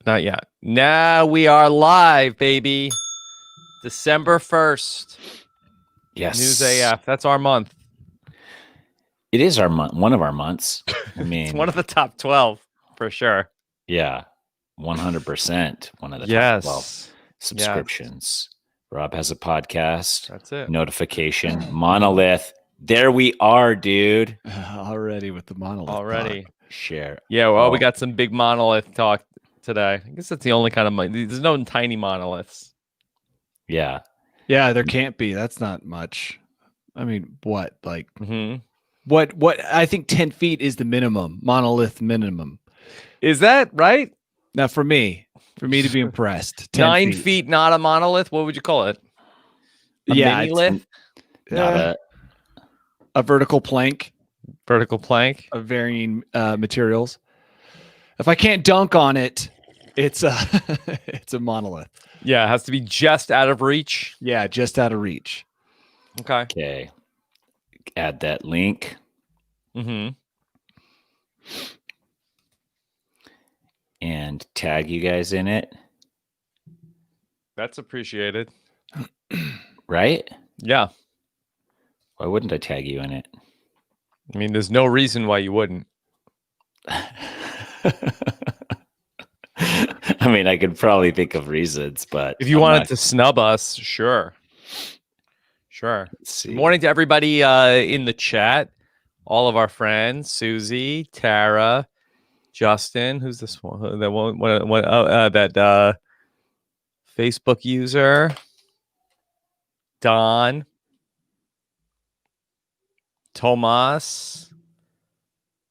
Not yet. Now we are live, baby. December 1st. Yes. News AF. That's our month. It is our month. One of our months. I mean, It's one of the top 12 for sure. Yeah. 100%. One of the top 12 subscriptions. Yes. Rob has a podcast. That's it. Notification. Monolith. There we are, dude. Already with the Monolith. Already. Talk. Share. Yeah, well, we got some big Monolith talk today. I guess that's the only kind of there's no tiny monoliths. Yeah. Yeah, there can't be. That's not much. I mean, what? Like, Mm-hmm. what? I think 10 feet is the minimum, monolith minimum. Is that right? Now, for me to be impressed. 9 feet, not a monolith. What would you call it? A mini-lith? Not a vertical plank. Vertical plank of varying materials. If I can't dunk on it, it's a it's a monolith. Yeah, it has to be just out of reach. Yeah, just out of reach. Okay. Add that link. Mm-hmm. And tag you guys in it. That's appreciated. Right? Yeah. Why wouldn't I tag you in it? I mean, there's no reason why you wouldn't. I mean, I could probably think of reasons, but if you wanted to snub us, sure. Let's see. Good morning to everybody in the chat. All of our friends, Susie, Tara, Justin, who's this one? That Facebook user, Don, Tomas.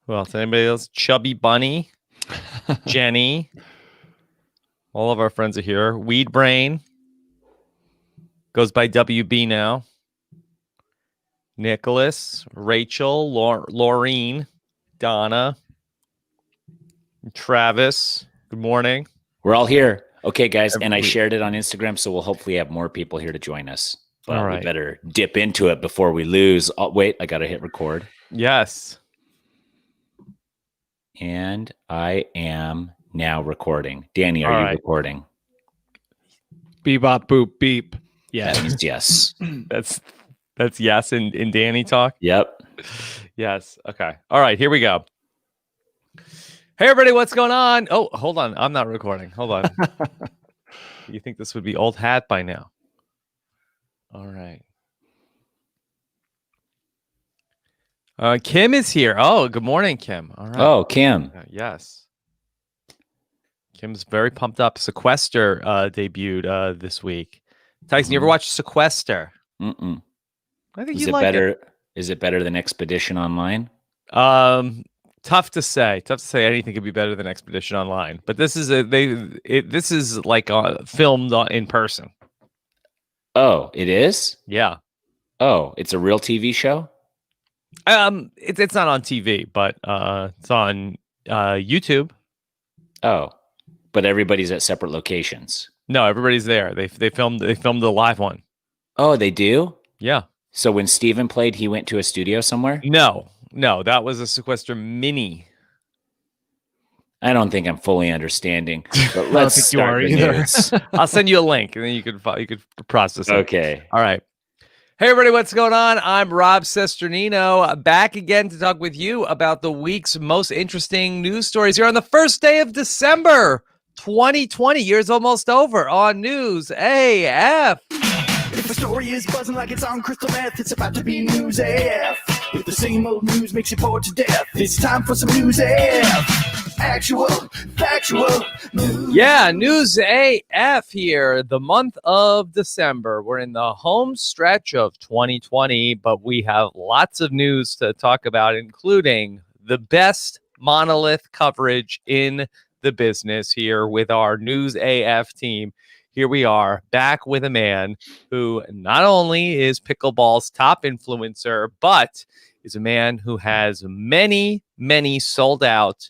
Who else? Anybody else? Chubby Bunny, Jenny. All of our friends are here. Weed Brain goes by WB now. Nicholas, Rachel, Laureen, Donna, Travis. Good morning. We're all here. Okay, guys. And I shared it on Instagram, so we'll hopefully have more people here to join us. But we better dip into it before we lose. Oh, wait, I got to hit record. Yes. And I am now recording. Danny, are you recording? Bebop, boop, beep. Yeah. That means yes. That's yes in Danny talk? Yep. Yes. Okay. All right, here we go. Hey, everybody, what's going on? Oh, hold on. I'm not recording. Hold on. You think this would be old hat by now? All right. Kim is here. Oh, good morning, Kim. All right. Oh, Kim. Yes. Kim's very pumped up. Sequester debuted this week. Tyson, you ever watched Sequester? Mm-mm. I think is it better? Is it better than Expedition Online? Tough to say. Tough to say anything could be better than Expedition Online. But this is this is like filmed in person. Oh, it is? Yeah. Oh, it's a real TV show? It's not on TV, but it's on YouTube. Oh, but everybody's at separate locations. No, everybody's there. They filmed the live one. Oh, they do? Yeah. So when Steven played, he went to a studio somewhere? No, that was a Sequester mini. I don't think I'm fully understanding. But let's start the news. I'll send you a link, and then you could process it. Okay. All right. Hey, everybody, what's going on? I'm Rob Sesternino, back again to talk with you about the week's most interesting news stories here on the first day of December 2020. Year's almost over on News AF. If the story is buzzing like it's on crystal meth, it's about to be News AF. If the same old news makes you bored to death, it's time for some News AF. Actual, factual news. Yeah, News AF here. The month of December. We're in the home stretch of 2020, but we have lots of news to talk about, including the best Monolith coverage in the business here with our News AF team. Here we are back with a man who not only is pickleball's top influencer, but is a man who has many, many sold out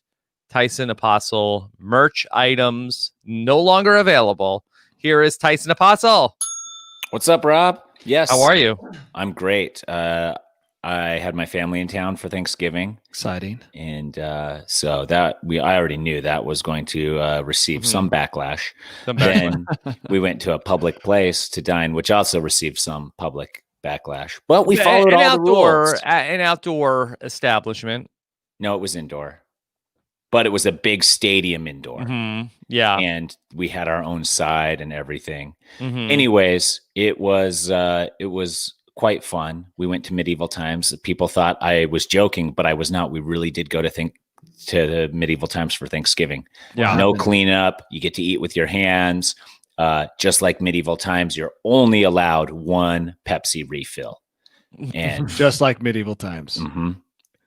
Tyson Apostle merch items no longer available. Here is Tyson Apostle. What's up, Rob? Yes. How are you? I'm great. I had my family in town for Thanksgiving. Exciting. And so I already knew that was going to receive some backlash. Then we went to a public place to dine, which also received some public backlash. But we followed all the rules. An outdoor establishment. No, it was indoor. But it was a big stadium indoor. Yeah. And we had our own side and everything. Anyways, it was quite fun. We went to medieval times. People thought I was joking, but I was not. We really did go to the medieval times for Thanksgiving. Yeah. No cleanup. You get to eat with your hands. Just like medieval times, you're only allowed one Pepsi refill. And just like medieval times.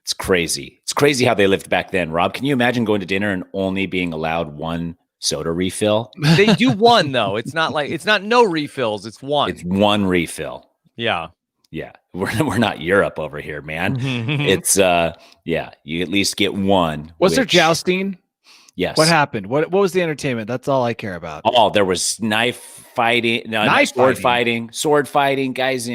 It's crazy. It's crazy how they lived back then. Rob, can you imagine going to dinner and only being allowed one soda refill? They do one though. It's not no refills. It's one. It's one refill. Yeah. Yeah. We're not Europe over here, man. It's you at least get one. Was there jousting? Yes. What happened? What was the entertainment? That's all I care about. Oh, there was sword fighting, guys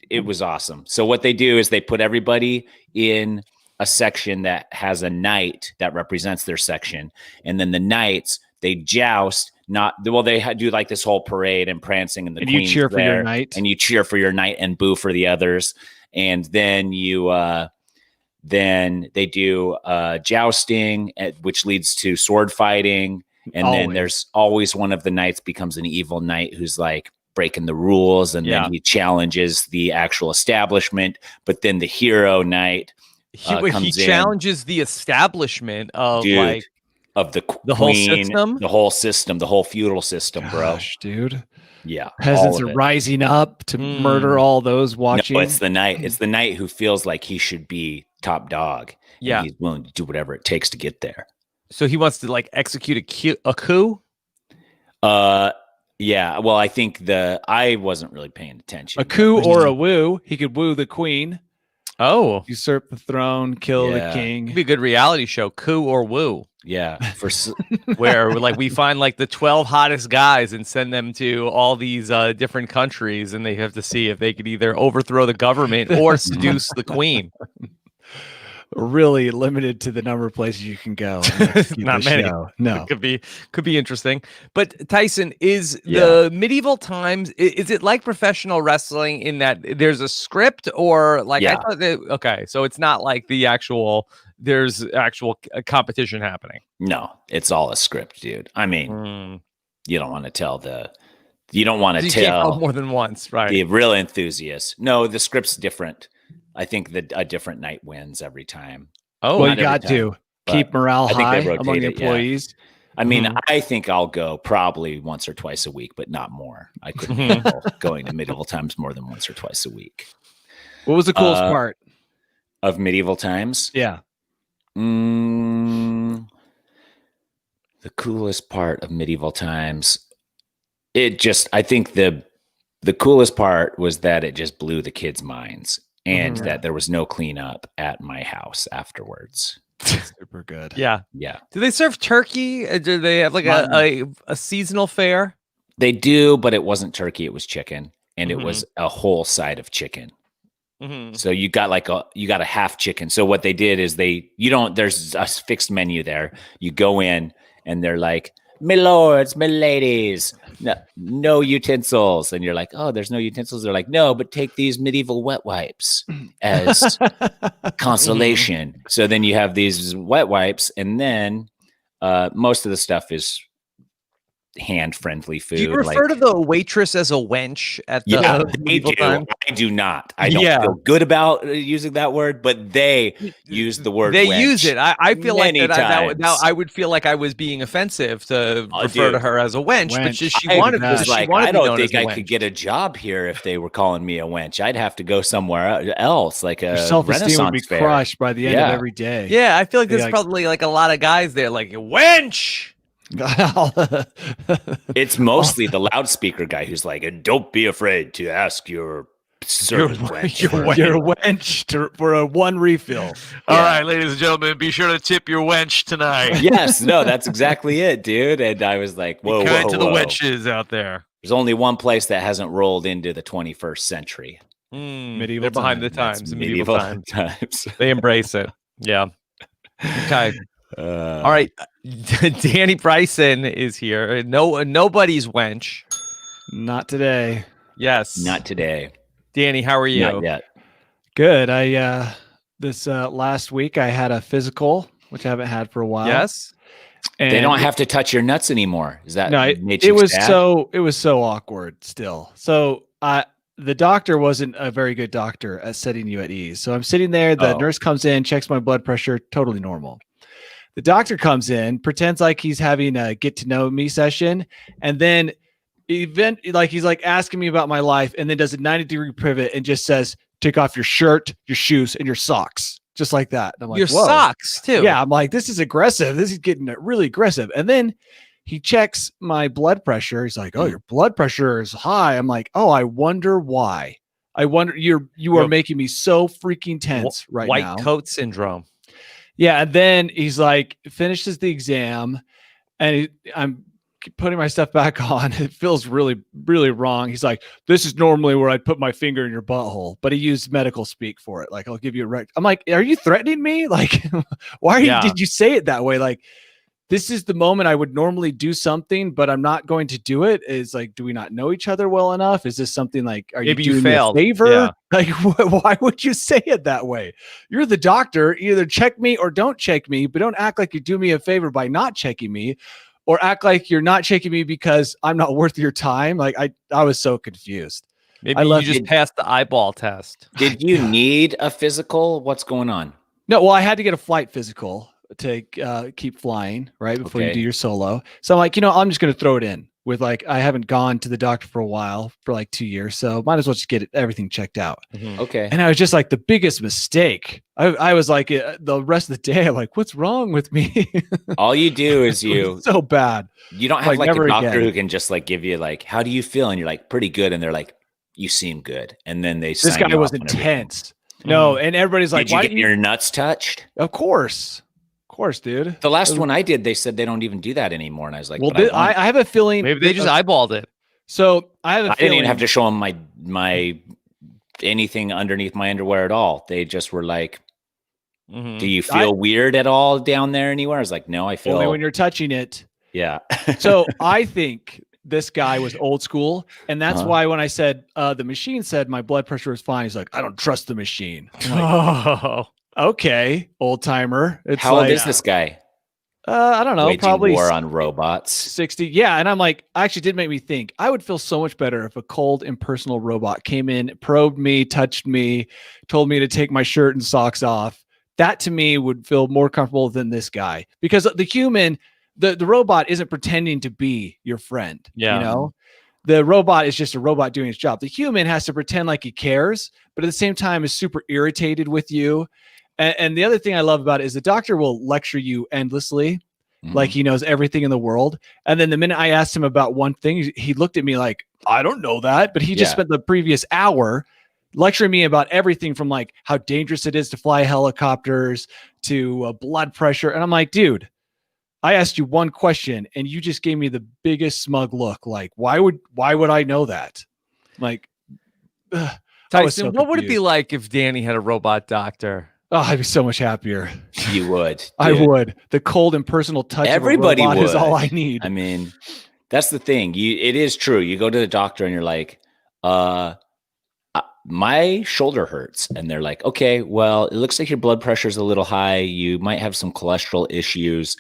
it was awesome. So what they do is they put everybody in a section that has a knight that represents their section. And then the knights, they joust, they do like this whole parade and prancing, and you cheer for your knight. And you cheer for your knight and boo for the others. And then then they do jousting, which leads to sword fighting. And then there's always one of the knights becomes an evil knight who's like breaking the rules, and then he challenges the actual establishment. But then the hero knight he challenges the establishment of the whole system, the whole feudal system. Gosh, bro, dude. Yeah, peasants are rising up to murder all those watching. No, it's the knight. It's the knight who feels like he should be top dog. Yeah, and he's willing to do whatever it takes to get there. So he wants to like execute a coup. Yeah. Well, I think I wasn't really paying attention. A coup or a woo. He could woo the queen. Oh, usurp the throne, kill the king. It'd be a good reality show, coup or woo. Yeah, where like we find like the 12 hottest guys and send them to all these different countries, and they have to see if they could either overthrow the government or seduce the queen. Really limited to the number of places you can go. Not many. No, it could be interesting. But Tyson, is the medieval times? Is it like professional wrestling in that there's a script, or like I thought okay, so it's not like there's actual competition happening. No, it's all a script, dude. I mean, you don't want to tell you can't tell more than once, right? The real enthusiast. No, the script's different. I think that a different knight wins every time. Oh, well, you got to keep morale high among the employees. Yeah. I mean, I think I'll go probably once or twice a week, but not more. I couldn't handle going to medieval times more than once or twice a week. What was the coolest part of medieval times? Yeah. The coolest part of medieval times. I think the coolest part was that it just blew the kids' minds. And that there was no cleanup at my house afterwards. Super good. Yeah. Yeah. Do they serve turkey? Do they have like a seasonal fare? They do, but it wasn't turkey. It was chicken. And it was a whole side of chicken. So you got a half chicken. So what they did is there's a fixed menu there. You go in and they're like, "My lords, my ladies, no utensils." And you're like, "Oh, there's no utensils." They're like, "No, but take these medieval wet wipes as consolation." So then you have these wet wipes, and then most of the stuff is hand-friendly food. Do you refer to the waitress as a wench at the medieval time? I do not. I don't feel good about using that word, but they use the word They wench use it. I feel like times. now I would feel like I was being offensive to refer to her as a wench, but she wanted to. I don't think I could get a job here if they were calling me a wench. I'd have to go somewhere else, like a self-esteem would be crushed by the end of every day. Yeah, I feel like there's probably like a lot of guys there like, wench. It's mostly the loudspeaker guy who's like, "And don't be afraid to ask your servant your wench for a one refill." All right, ladies and gentlemen, be sure to tip your wench tonight. Yes, no, that's exactly it, dude. And I was like, whoa, to the wenches out there. There's only one place that hasn't rolled into the 21st century. Medieval They're behind the That's times. Medieval times. times. They embrace it. Yeah. Okay. All right. Danny Bryson is here. Nobody's wench. Not today. Yes. Not today. Danny, how are you? Not yet. Good. I this last week I had a physical, which I haven't had for a while. Yes. And They don't have to touch your nuts anymore. Is that no, made it you was sad? so awkward still. So the doctor wasn't a very good doctor at setting you at ease. So I'm sitting there, the nurse comes in, checks my blood pressure, totally normal. The doctor comes in, pretends like he's having a get to know me session, and then he's like asking me about my life, and then does a 90-degree pivot and just says, take off your shirt, your shoes, and your socks. Just like that. And I'm like, your whoa. socks too. Yeah, I'm like, this is aggressive. This is getting really aggressive. And then he checks my blood pressure. He's like, oh, your blood pressure is high. I'm like, oh, I wonder why. I wonder you are making me so freaking tense right now. White coat syndrome. Yeah. And then he's like, finishes the exam, and I'm putting my stuff back on. It feels really, really wrong. He's like, this is normally where I'd put my finger in your butthole, but he used medical speak for it. Like, I'll give you a rec. I'm like, are you threatening me? Like, did you say it that way? Like, this is the moment I would normally do something, but I'm not going to do it. Is like, do we not know each other well enough? Is this something like, are Maybe you doing failed. me a favor? Yeah. Like, why would you say it that way? You're the doctor. Either check me or don't check me, but don't act like you do me a favor by not checking me, or act like you're not checking me because I'm not worth your time. Like, I was so confused. Maybe you just passed the eyeball test. Did you need a physical? What's going on? No, well, I had to get a flight physical to keep flying, right, before you do your solo. So I'm like, I'm just going to throw it in with, like, I haven't gone to the doctor for a while, for like 2 years. So might as well just get everything checked out. Mm-hmm. Okay. And I was just like, the biggest mistake. I was like, the rest of the day, I'm like, what's wrong with me? All you do is so bad. You don't have like a doctor again. who can just like give you like, how do you feel? And you're like, pretty good. And they're like, you seem good. And then they this guy was intense. No, and everybody's like, did you get your nuts touched? Of course, dude. The last one I did, they said they don't even do that anymore. And I was like, well, I have a feeling maybe they just eyeballed it. So I have a feeling. Didn't even have to show them my anything underneath my underwear at all. They just were like, do you feel weird at all down there anywhere? I was like, no, I feel only when you're touching it. Yeah. So I think this guy was old school. And that's why when I said the machine said my blood pressure was fine, he's like, I don't trust the machine. Like, okay, old timer. How old is this guy? I don't know. Waging probably war on robots. 60. Yeah. And I'm like, actually did make me think I would feel so much better if a cold, impersonal robot came in, probed me, touched me, told me to take my shirt and socks off. That to me would feel more comfortable than this guy, because the human, the robot isn't pretending to be your friend. Yeah. The robot is just a robot doing its job. The human has to pretend like he cares, but at the same time is super irritated with you. And the other thing I love about it is the doctor will lecture you endlessly, like he knows everything in the world. And then the minute I asked him about one thing, he looked at me like, I don't know that. But he just spent the previous hour lecturing me about everything from like how dangerous it is to fly helicopters to blood pressure. And I'm like, dude, I asked you one question and you just gave me the biggest smug look. Like, why would I know that? Like, Tyson, what would it be like if Danny had a robot doctor? Oh, I'd be so much happier. You would. Dude. I would. The cold and personal touch Everybody of a robot would. is all I need. I mean, that's the thing. It is true. You go to the doctor and you're like, my shoulder hurts. And they're like, okay, well, it looks like your blood pressure is a little high. You might have some cholesterol issues.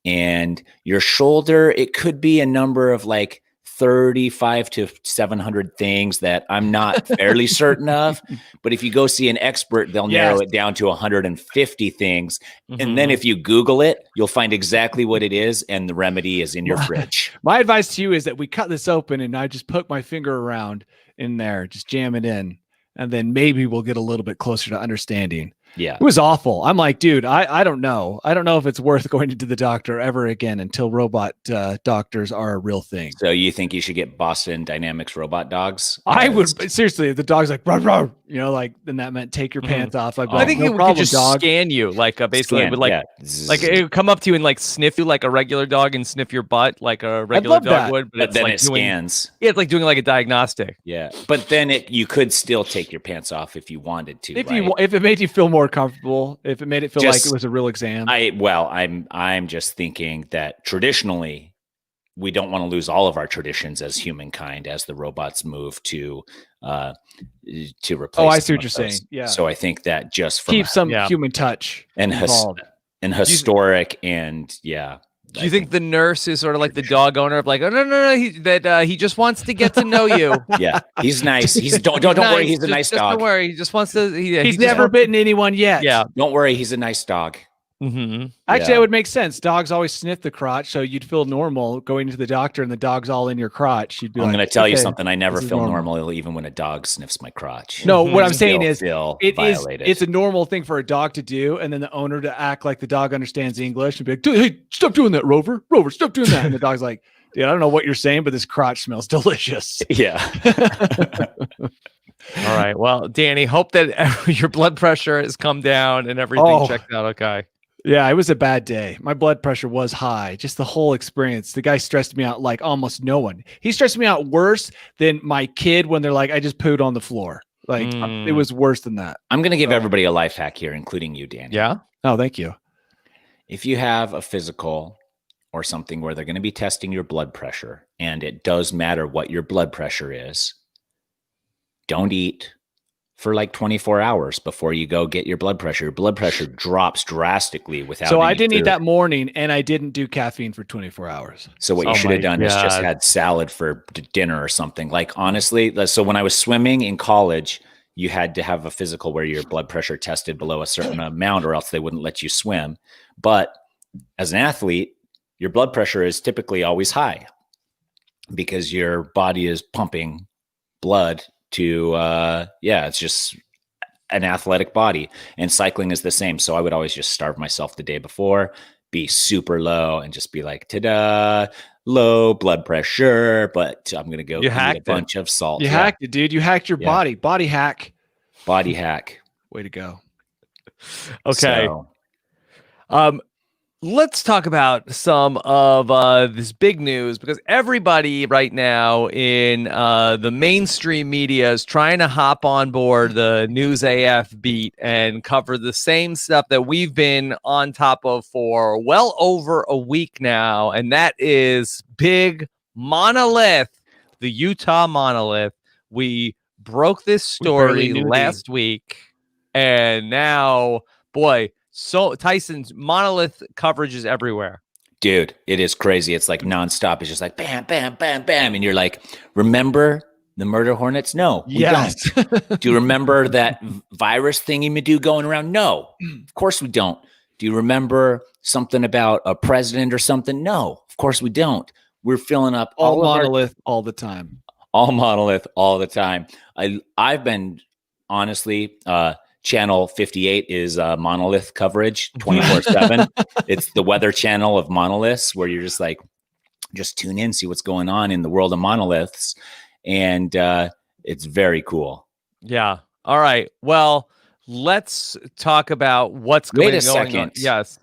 And your shoulder, it could be a number of like 35 to 700 things that I'm not fairly certain of. But if you go see an expert, they'll narrow it down to 150 things. And then if you Google it, you'll find exactly what it is. And the remedy is in your fridge. My advice to you is that we cut this open and I just put my finger around in there, just jam it in. And then maybe we'll get a little bit closer to understanding. Yeah. It was awful. I'm like, dude, I don't know. I don't know if it's worth going into the doctor ever again until robot doctors are a real thing. So you think you should get Boston Dynamics robot dogs? I would seriously, if the dog's like, rah, rah, you know, like then that meant take your pants off. I'd be like, I think no it problem, could just dog. scan you, like basically it would like it would come up to you and like sniff you like a regular dog and sniff your butt like a regular love dog that. would. But it's then like it scans. Yeah, it's like doing like a diagnostic. Yeah, but then you could still take your pants off if you wanted to. If it made you feel more comfortable, if it made it feel like it was a real exam. I'm just thinking that traditionally we don't want to lose all of our traditions as humankind as the robots move to replace. Oh, I see what you're saying. Yeah. So I think that just from keep some human touch and historic and Do you think the nurse is sort of like the dog owner of like, oh no, he just wants to get to know you? Yeah, he's nice. Don't worry, he's a nice dog. Don't worry, he just wants to. He's never bitten anyone yet. Yeah, don't worry, he's a nice dog. Mm-hmm. Actually, that would make sense. Dogs always sniff the crotch, so you'd feel normal going to the doctor and the dog's all in your crotch. You'd be I'm like, going to tell you something. I never feel normal even when a dog sniffs my crotch. No, what I'm saying is violated. It's a normal thing for a dog to do, and then the owner to act like the dog understands English and be like, hey, stop doing that, Rover, stop doing that. And the dog's like, dude, I don't know what you're saying, but this crotch smells delicious. Yeah. All right. Well, Danny, hope that your blood pressure has come down and everything checked out okay. Yeah, it was a bad day. My blood pressure was high. Just the whole experience. The guy stressed me out like almost no one. He stressed me out worse than my kid when they're like, I just pooed on the floor. Like it was worse than that. I'm going to give everybody a life hack here, including you, Danny. Yeah. Oh, thank you. If you have a physical or something where they're going to be testing your blood pressure, and it does matter what your blood pressure is, don't eat for like 24 hours before you go get your blood pressure. Your blood pressure drops drastically without. So I didn't eat that morning, and I didn't do caffeine for 24 hours. So what you should have done is just had salad for dinner or something. Like honestly, so when I was swimming in college, you had to have a physical where your blood pressure tested below a certain amount, or else they wouldn't let you swim. But as an athlete, your blood pressure is typically always high because your body is pumping blood to it's just an athletic body, and cycling is the same. So I would always just starve myself the day before, be super low, and just be like, ta-da, low blood pressure, but I'm gonna go eat a bunch of salt. You hacked it, dude. You hacked your body. Body hack. Way to go. Okay. So, let's talk about some of this big news, because everybody right now in the mainstream media is trying to hop on board the News AF beat and cover the same stuff that we've been on top of for well over a week now, and that is big Monolith, the Utah Monolith. We broke this story last week, and now, boy, so Tyson's Monolith coverage is everywhere. Dude, it is crazy. It's like nonstop. It's just like bam, bam, bam, bam. And you're like, remember the murder hornets? No, we don't. Do you remember that virus thingy-madoo going around? No, of course we don't. Do you remember something about a president or something? No, of course we don't. We're filling up all Monolith all the time. All Monolith all the time. I've been honestly, Channel 58 is Monolith coverage 24/7. It's the weather channel of monoliths, where you're just like, just tune in, see what's going on in the world of monoliths. And it's very cool. Yeah. All right. Well, let's talk about what's going on. Wait a second. Yes.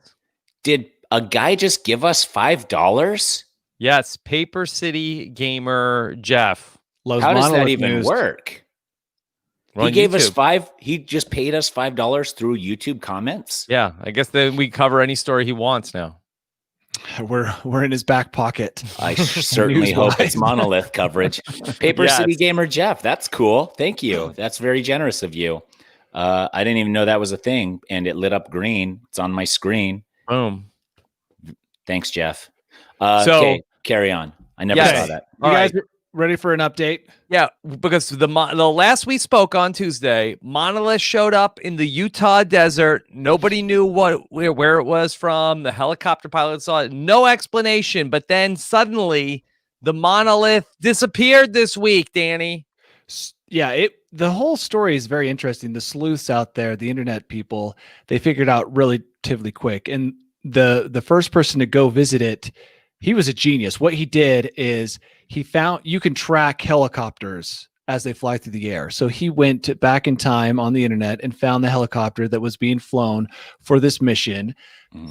Did a guy just give us $5? Yes. Paper City Gamer Jeff. How does that even work? He gave us he just paid us $5 through YouTube comments. Yeah, I guess then we cover any story he wants now. We're in his back pocket. I certainly hope it's Monolith coverage. Paper City Gamer Jeff, that's cool. Thank you. That's very generous of you. I didn't even know that was a thing, and it lit up green. It's on my screen. Boom. Thanks, Jeff. Okay, carry on. I never saw that. You guys ready for an update? Yeah, because the last we spoke on Tuesday, Monolith showed up in the Utah desert. Nobody knew where it was from. The helicopter pilot saw it. No explanation. But then suddenly the Monolith disappeared this week, Danny. The whole story is very interesting. The sleuths out there, the internet people, they figured out relatively quick. And the first person to go visit it, he was a genius. What he did is he found you can track helicopters as they fly through the air. So he went back in time on the internet and found the helicopter that was being flown for this mission,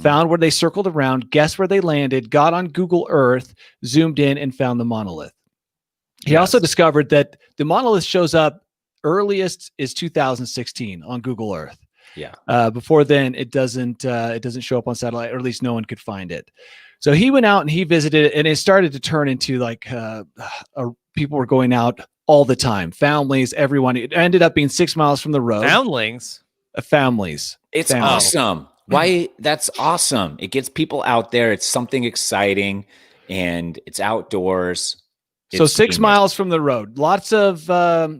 found where they circled around, guessed where they landed, got on Google Earth, zoomed in, and found the monolith. He also discovered that the monolith shows up earliest is 2016 on Google Earth. Yeah. Before then, it doesn't show up on satellite, or at least no one could find it. So he went out and he visited it, and it started to turn into like people were going out all the time. Families, everyone. It ended up being 6 miles from the road. Families. It's awesome. Why? That's awesome. It gets people out there. It's something exciting, and it's outdoors. So 6 miles from the road. Lots of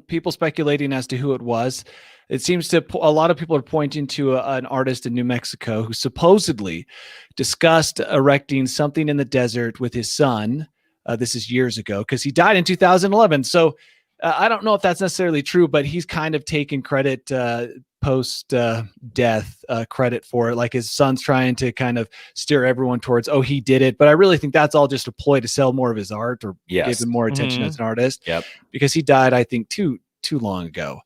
people speculating as to who it was. It seems to a lot of people are pointing to an artist in New Mexico who supposedly discussed erecting something in the desert with his son. This is years ago because he died in 2011. So I don't know if that's necessarily true, but he's kind of taken credit post death credit for it. Like his son's trying to kind of steer everyone towards, oh, he did it. But I really think that's all just a ploy to sell more of his art or give him more attention as an artist. Yep. Because he died, I think, too long ago.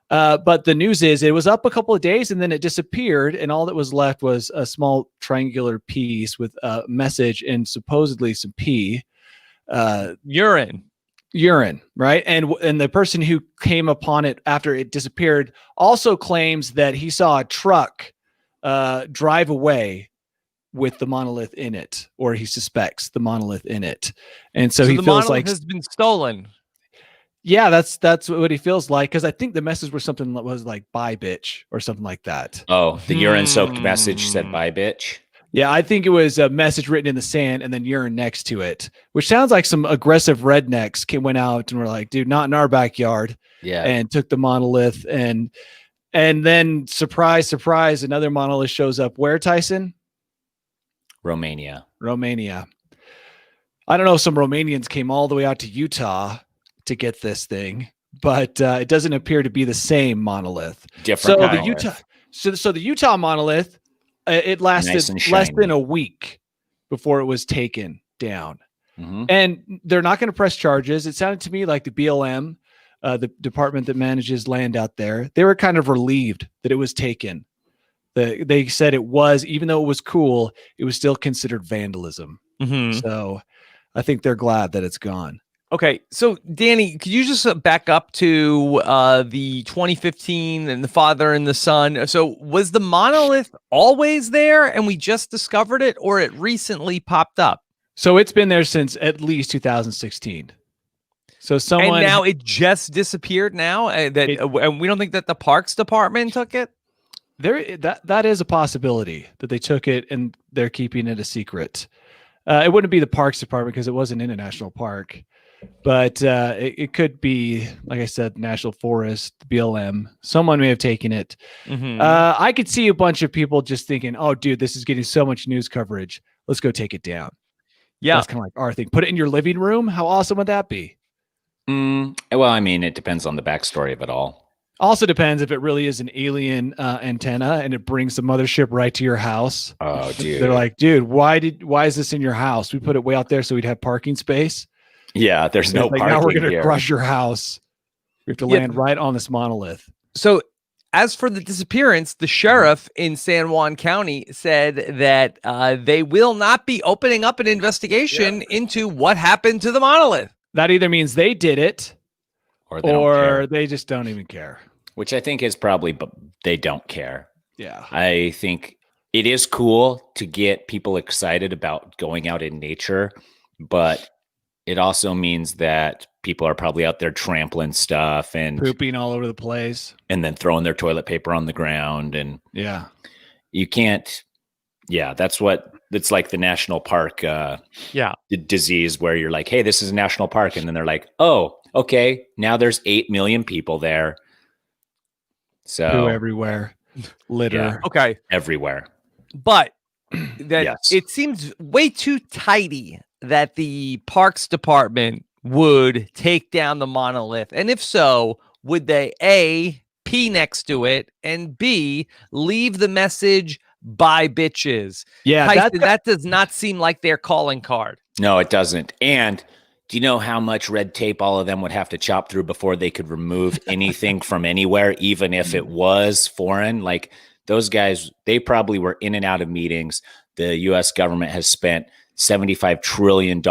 But the news is it was up a couple of days and then it disappeared. And all that was left was a small triangular piece with a message and supposedly some pee. Urine, right? And the person who came upon it after it disappeared also claims that he saw a truck drive away with the monolith in it, or he suspects the monolith in it. And so he the feels monolith like has been stolen. Yeah, that's what he feels like, because I think the message was something that was like "bye, bitch" or something like that. Oh, the urine-soaked message said "bye, bitch." Yeah, I think it was a message written in the sand and then urine next to it, which sounds like some aggressive rednecks went out and were like, dude, not in our backyard. Yeah. And took the monolith and then surprise, surprise, another monolith shows up. Where, Tyson? Romania. I don't know if some Romanians came all the way out to Utah to get this thing, but it doesn't appear to be the same monolith. Different. So the Utah monolith, it lasted less than a week before it was taken down. Mm-hmm. And they're not going to press charges. It sounded to me like the BLM, the department that manages land out there, they were kind of relieved that it was taken. They said it was, even though it was cool, it was still considered vandalism. Mm-hmm. So I think they're glad that it's gone. Okay, so Danny, could you just back up to the 2015 and the father and the son? So was the monolith always there and we just discovered it, or it recently popped up? So it's been there since at least 2016. So someone, and now it just disappeared. Now and we don't think that the Parks Department took it. That is a possibility that they took it and they're keeping it a secret. It wouldn't be the Parks Department because it wasn't in a national park. But it could be, like I said, National Forest, BLM. Someone may have taken it. Mm-hmm. I could see a bunch of people just thinking, oh, dude, this is getting so much news coverage. Let's go take it down. Yeah. That's kind of like our thing. Put it in your living room. How awesome would that be? Well, I mean, it depends on the backstory of it all. Also depends if it really is an alien antenna and it brings the mothership right to your house. Oh, dude. They're like, dude, why is this in your house? We put it way out there so we'd have parking space. Yeah, there's no parking now we're going to here. crush your house. We have to land right on this monolith. So as for the disappearance, the sheriff in San Juan County said that they will not be opening up an investigation into what happened to the monolith. That either means they did it or they just don't even care. Which I think is probably, but they don't care. Yeah. I think it is cool to get people excited about going out in nature, but it also means that people are probably out there trampling stuff and pooping all over the place and then throwing their toilet paper on the ground. And you can't. Yeah, it's like the national park disease where you're like, hey, this is a national park. And then they're like, oh, okay, now there's 8 million people there. So poo everywhere, litter. Yeah, okay. Everywhere. But that it seems way too tidy that the Parks Department would take down the monolith. And if so, would they A, pee next to it, and B, leave the message, "Bye, bitches"? Yeah, Tyson, that does not seem like their calling card. No, it doesn't. And do you know how much red tape all of them would have to chop through before they could remove anything from anywhere, even if it was foreign? Like those guys, they probably were in and out of meetings. The U.S. government has spent $75 trillion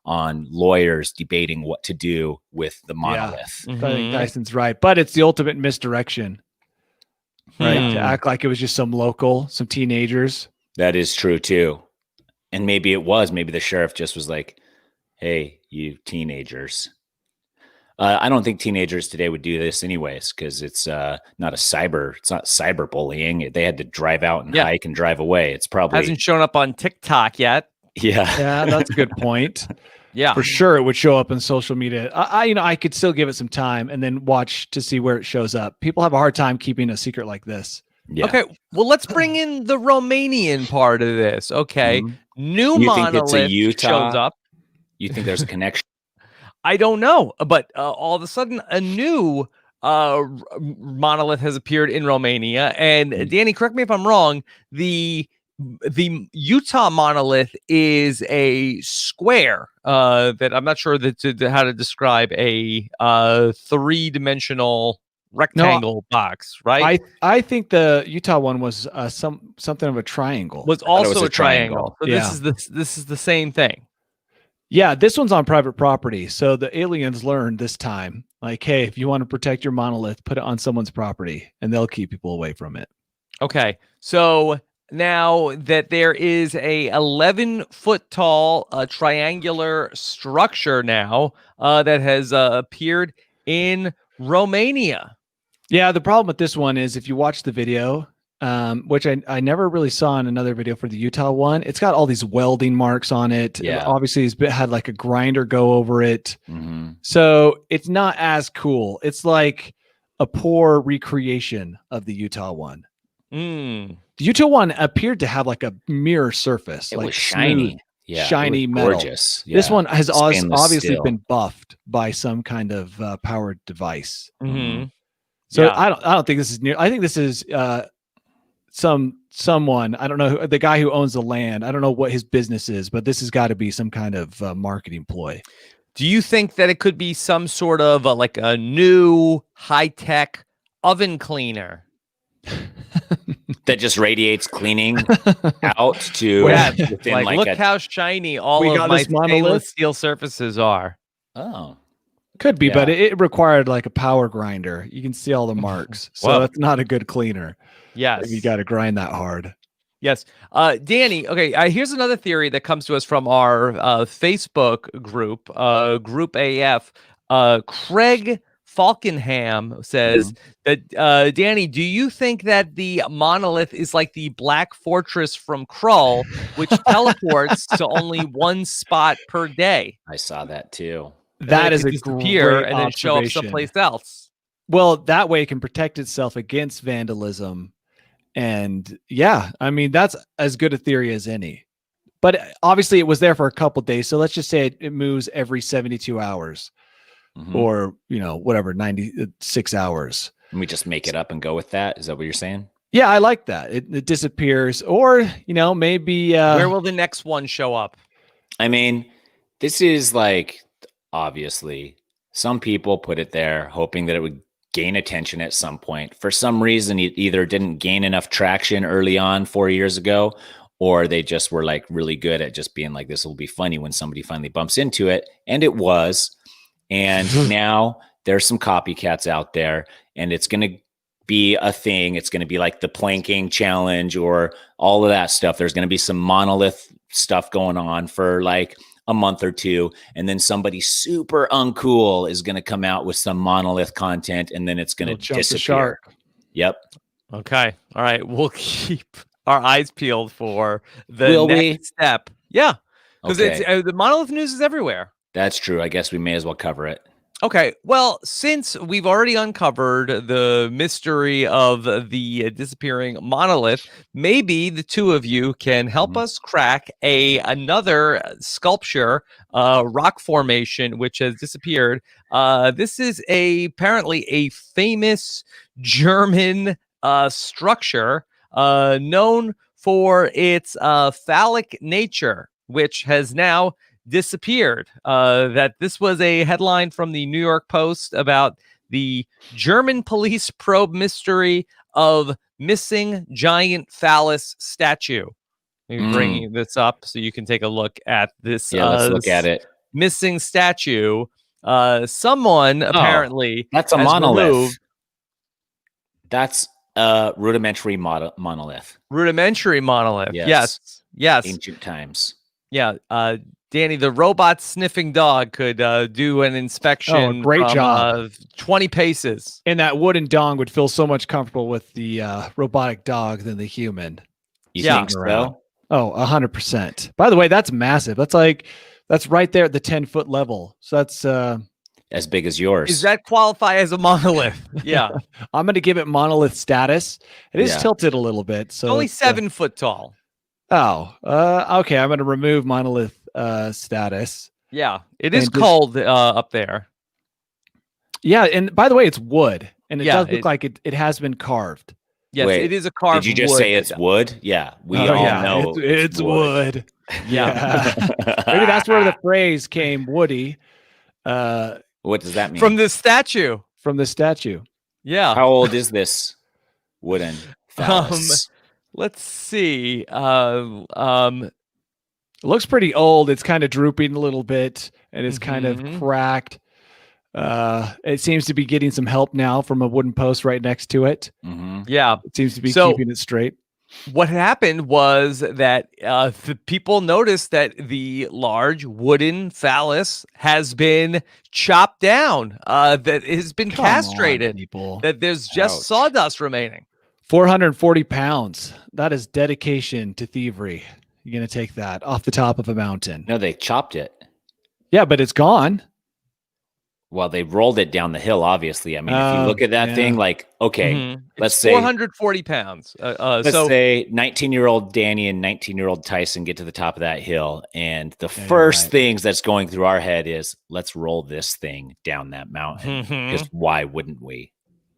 on lawyers debating what to do with the monolith. I think Tyson's right, but it's the ultimate misdirection, right? To act like it was just some teenagers. That is true too. And maybe the sheriff just was like, "Hey, you teenagers." I don't think teenagers today would do this anyways, because it's not cyberbullying. They had to drive out and hike and drive away. It's probably hasn't shown up on TikTok yet. Yeah, that's a good point. Yeah, for sure it would show up in social media. I could still give it some time and then watch to see where it shows up. People have a hard time keeping a secret like this. Yeah. Okay, well, let's bring in the Romanian part of this. Okay, new monolith shows up. You think there's a connection? I don't know, but all of a sudden, a new monolith has appeared in Romania. And Danny, correct me if I'm wrong. The Utah monolith is a square that I'm not sure how to describe a 3-dimensional rectangle box, right? I think the Utah one was something of a triangle. Was also a triangle. So this is the same thing. Yeah, this one's on private property. So the aliens learned this time, like, hey, if you want to protect your monolith, put it on someone's property and they'll keep people away from it. Okay. So now that there is a 11-foot tall triangular structure now that has appeared in Romania. Yeah, the problem with this one is if you watch the video, which I never really saw in another video for the Utah one, it's got all these welding marks on it. Yeah. Obviously, it's had like a grinder go over it. So it's not as cool. It's like a poor recreation of the Utah one. The Utah one appeared to have like a mirror surface. It like was shiny. Smooth, shiny metal. Gorgeous. Yeah. This one has obviously steel. been buffed by some kind of powered device. So So I don't think this is near. I think this is someone, I don't know, the guy who owns the land. I don't know what his business is, but this has got to be some kind of marketing ploy. Do you think that it could be some sort of like a new high-tech oven cleaner that just radiates cleaning out to within like look how shiny all of my stainless steel surfaces are? Oh, could be, but it required like a power grinder. You can see all the marks, so that's not a good cleaner. Yes, you got to grind that hard. Yes. Danny, okay, here's another theory that comes to us from our Facebook group, Group AF. Craig Falkenham says that, Danny, do you think that the monolith is like the Black Fortress from Krull, which teleports to only one spot per day? I saw that too. That is a disappear great and then show up observation. someplace else. Well, that way it can protect itself against vandalism. And yeah, I mean, that's as good a theory as any. But obviously it was there for a couple of days. So let's just say it moves every 72 hours or, whatever, 96 hours. And we just make it up and go with that. Is that what you're saying? Yeah, I like that. It disappears, or, maybe. Where will the next one show up? I mean, this is like, obviously, some people put it there hoping that it would gain attention at some point. For some reason, it either didn't gain enough traction early on 4 years ago, or they just were like really good at just being like, this will be funny when somebody finally bumps into it. And it was. And now there's some copycats out there, and it's going to be a thing. It's going to be like the planking challenge or all of that stuff. There's going to be some monolith stuff going on for like a month or two, and then somebody super uncool is going to come out with some monolith content, and then it's going to disappear. Yep. Okay. All right. We'll keep our eyes peeled for the next step. Yeah. Because the monolith news is everywhere. That's true. I guess we may as well cover it. Okay, well, since we've already uncovered the mystery of the disappearing monolith, maybe the two of you can help us crack another sculpture, rock formation, which has disappeared. This is apparently a famous German structure known for its phallic nature, which has now disappeared. That this was a headline from the New York Post about the German police probe mystery of missing giant phallus statue. I'm bringing this up so you can take a look at this. Yeah, let's look at it. Missing statue. Someone apparently that's a has monolith. removed- That's a rudimentary monolith. Rudimentary monolith. Yes. Yes. Ancient times. Yeah. Danny, the robot sniffing dog could do an inspection. Great job. 20 paces. And that wooden dong would feel so much comfortable with the robotic dog than the human. You think so? Oh, 100%. By the way, that's massive. That's right there at the 10-foot level. So that's as big as yours. Does that qualify as a monolith? Yeah. I'm going to give it monolith status. It is tilted a little bit. So it's only 7 foot tall. Okay. I'm going to remove monolith status. Yeah, it is cold up there. Yeah, and by the way, it's wood, and it does look like it has been carved. Yes, Wait, it is a carved. Did you just say it's wood? Yeah, we all know it's wood. Yeah, maybe that's where the phrase came, woody. What does that mean? From the statue. From the statue. Yeah. How old is this wooden phallus? Let's see. It looks pretty old. It's kind of drooping a little bit, and it's kind of cracked. It seems to be getting some help now from a wooden post right next to it. Yeah. It seems to be keeping it straight. What happened was that the people noticed that the large wooden phallus has been chopped down, that it has been castrated, that there's just sawdust remaining. 440 pounds. That is dedication to thievery. You're going to take that off the top of a mountain. No, they chopped it. Yeah, but it's gone. Well, they rolled it down the hill, obviously. I mean, if you look at that thing, like, okay, let's say 440 pounds. Let's say 19-year-old Danny and 19-year-old Tyson get to the top of that hill. And the first things that's going through our head is, let's roll this thing down that mountain. Because why wouldn't we?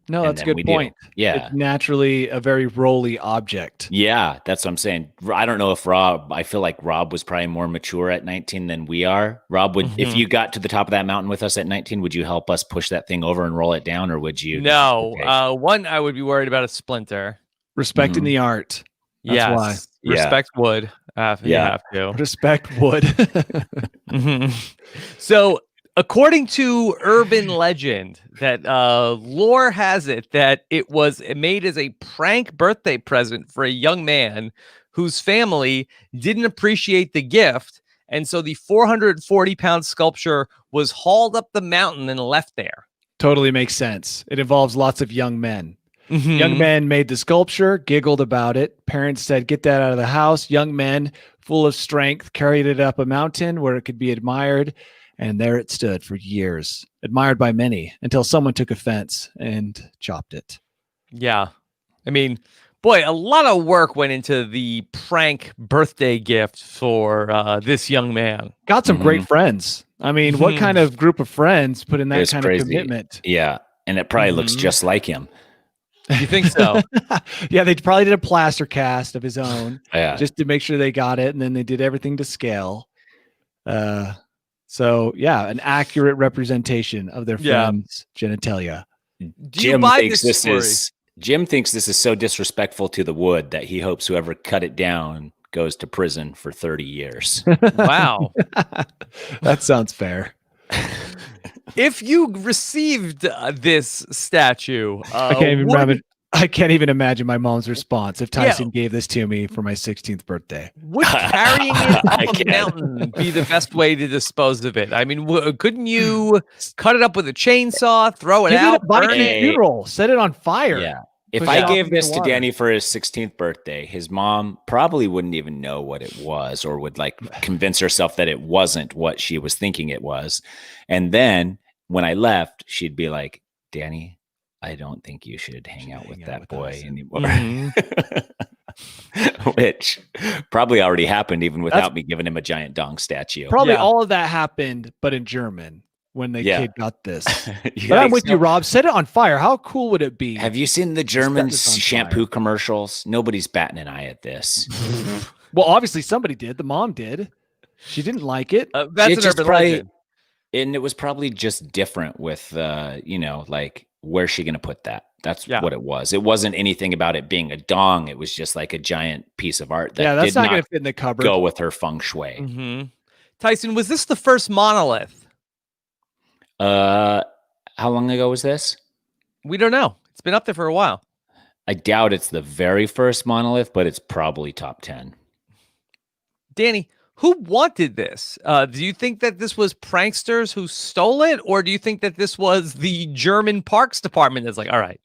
No, that's a good point. Yeah. It's naturally a very rolly object. Yeah, that's what I'm saying. I don't know if I feel like Rob was probably more mature at 19 than we are. Rob, if you got to the top of that mountain with us at 19, would you help us push that thing over and roll it down, or would you? No. One, I would be worried about a splinter. Respecting the art. That's why. Respect wood. You have to. Respect wood. So, according to urban legend, that lore has it that it was made as a prank birthday present for a young man whose family didn't appreciate the gift, and so the 440-pound sculpture was hauled up the mountain and left there. Totally makes sense. It involves lots of young men. Young men made the sculpture, giggled about it. Parents said, "Get that out of the house." Young men, full of strength, carried it up a mountain where it could be admired. And there it stood for years, admired by many, until someone took offense and chopped it. Yeah. I mean, boy, a lot of work went into the prank birthday gift for this young man. Got some great friends. I mean, what kind of group of friends put in that kind of commitment? Yeah. And it probably looks just like him. You think so? Yeah, they probably did a plaster cast of his own just to make sure they got it. And then they did everything to scale. So, yeah, an accurate representation of their friend's genitalia. Jim thinks this is so disrespectful to the wood that he hopes whoever cut it down goes to prison for 30 years. Wow. That sounds fair. If you received this statue, I can't even imagine my mom's response if Tyson gave this to me for my 16th birthday. Would carrying it up a mountain be the best way to dispose of it? I mean, couldn't you cut it up with a chainsaw, throw it out, burn it? Funeral, set it on fire? Yeah. If I gave this to Danny for his 16th birthday, his mom probably wouldn't even know what it was, or would like convince herself that it wasn't what she was thinking it was. And then when I left, she'd be like, Danny, I don't think you should hang out with that boy us. anymore. Which probably already happened even without me giving him a giant dong statue. Probably all of that happened, but in German when the kid got this. But I'm with you, Rob. Set it on fire. How cool would it be? Have you seen the German shampoo commercials? Nobody's batting an eye at this. Well, obviously somebody did. The mom did. She didn't like it. That's an urban legend. And it was probably just different with, like, where's she going to put that? That's what it was. It wasn't anything about it being a dong. It was just like a giant piece of art that that's not going to fit in the cupboard. Go with her feng shui. Mm-hmm. Tyson, was this the first monolith? How long ago was this? We don't know. It's been up there for a while. I doubt it's the very first monolith, but it's probably top 10. Danny, who wanted this? Do you think that this was pranksters who stole it? Or do you think that this was the German Parks Department that's like, all right,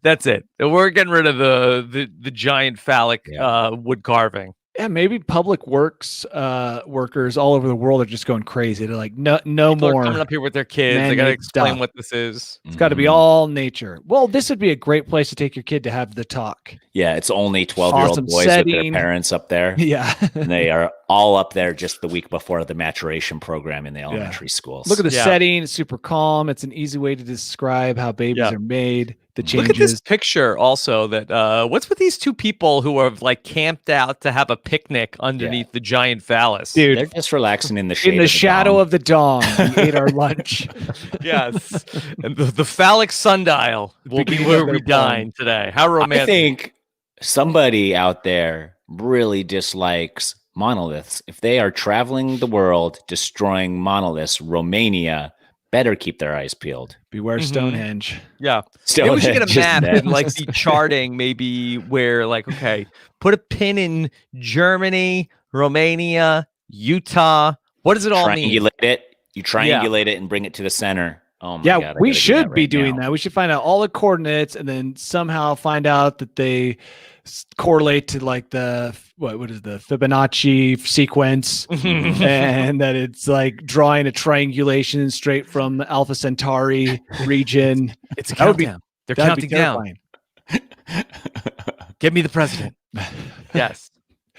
that's it. We're getting rid of the giant phallic wood carving. Yeah, maybe public works workers all over the world are just going crazy. They're like, no People more are coming up here with their kids. They got to explain what this is. It's got to be all nature. Well, this would be a great place to take your kid to have the talk. Yeah, it's only 12-year-old boys with their parents up there. Yeah. And they are all up there just the week before the maturation program in the elementary schools. Look at the setting. It's super calm. It's an easy way to describe how babies are made. The changes. Look at this picture also that what's with these two people who are like camped out to have a picnic underneath the giant phallus? Dude, they're just relaxing in the shade. In the shadow of the dong. We ate our lunch. Yes. And the phallic sundial will be where we dine today. How romantic. I think somebody out there really dislikes monoliths. If they are traveling the world destroying monoliths, Romania better keep their eyes peeled. Beware Stonehenge. Yeah. Maybe we should get a map and like be charting maybe where like, okay, put a pin in Germany, Romania, Utah. What does it all mean? You triangulate it and bring it to the center. Oh my God. We should be doing that. We should find out all the coordinates and then somehow find out that they correlate to like the what is the Fibonacci sequence and that it's like drawing a triangulation straight from the Alpha Centauri region. It's a countdown. They're counting down. Give me the president. Yes.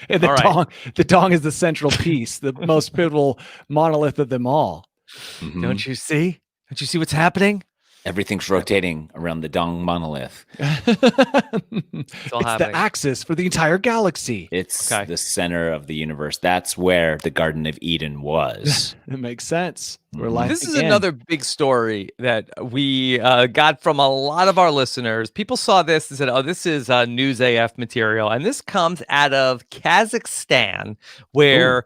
And the dong is the central piece, the most pivotal monolith of them all. Mm-hmm. Don't you see? Don't you see what's happening? Everything's rotating around the dong monolith. It's the axis for the entire galaxy. It's the center of the universe. That's where the Garden of Eden was. It makes sense. This is another big story that we got from a lot of our listeners. People saw this and said, oh, this is News AF material. And this comes out of Kazakhstan, where...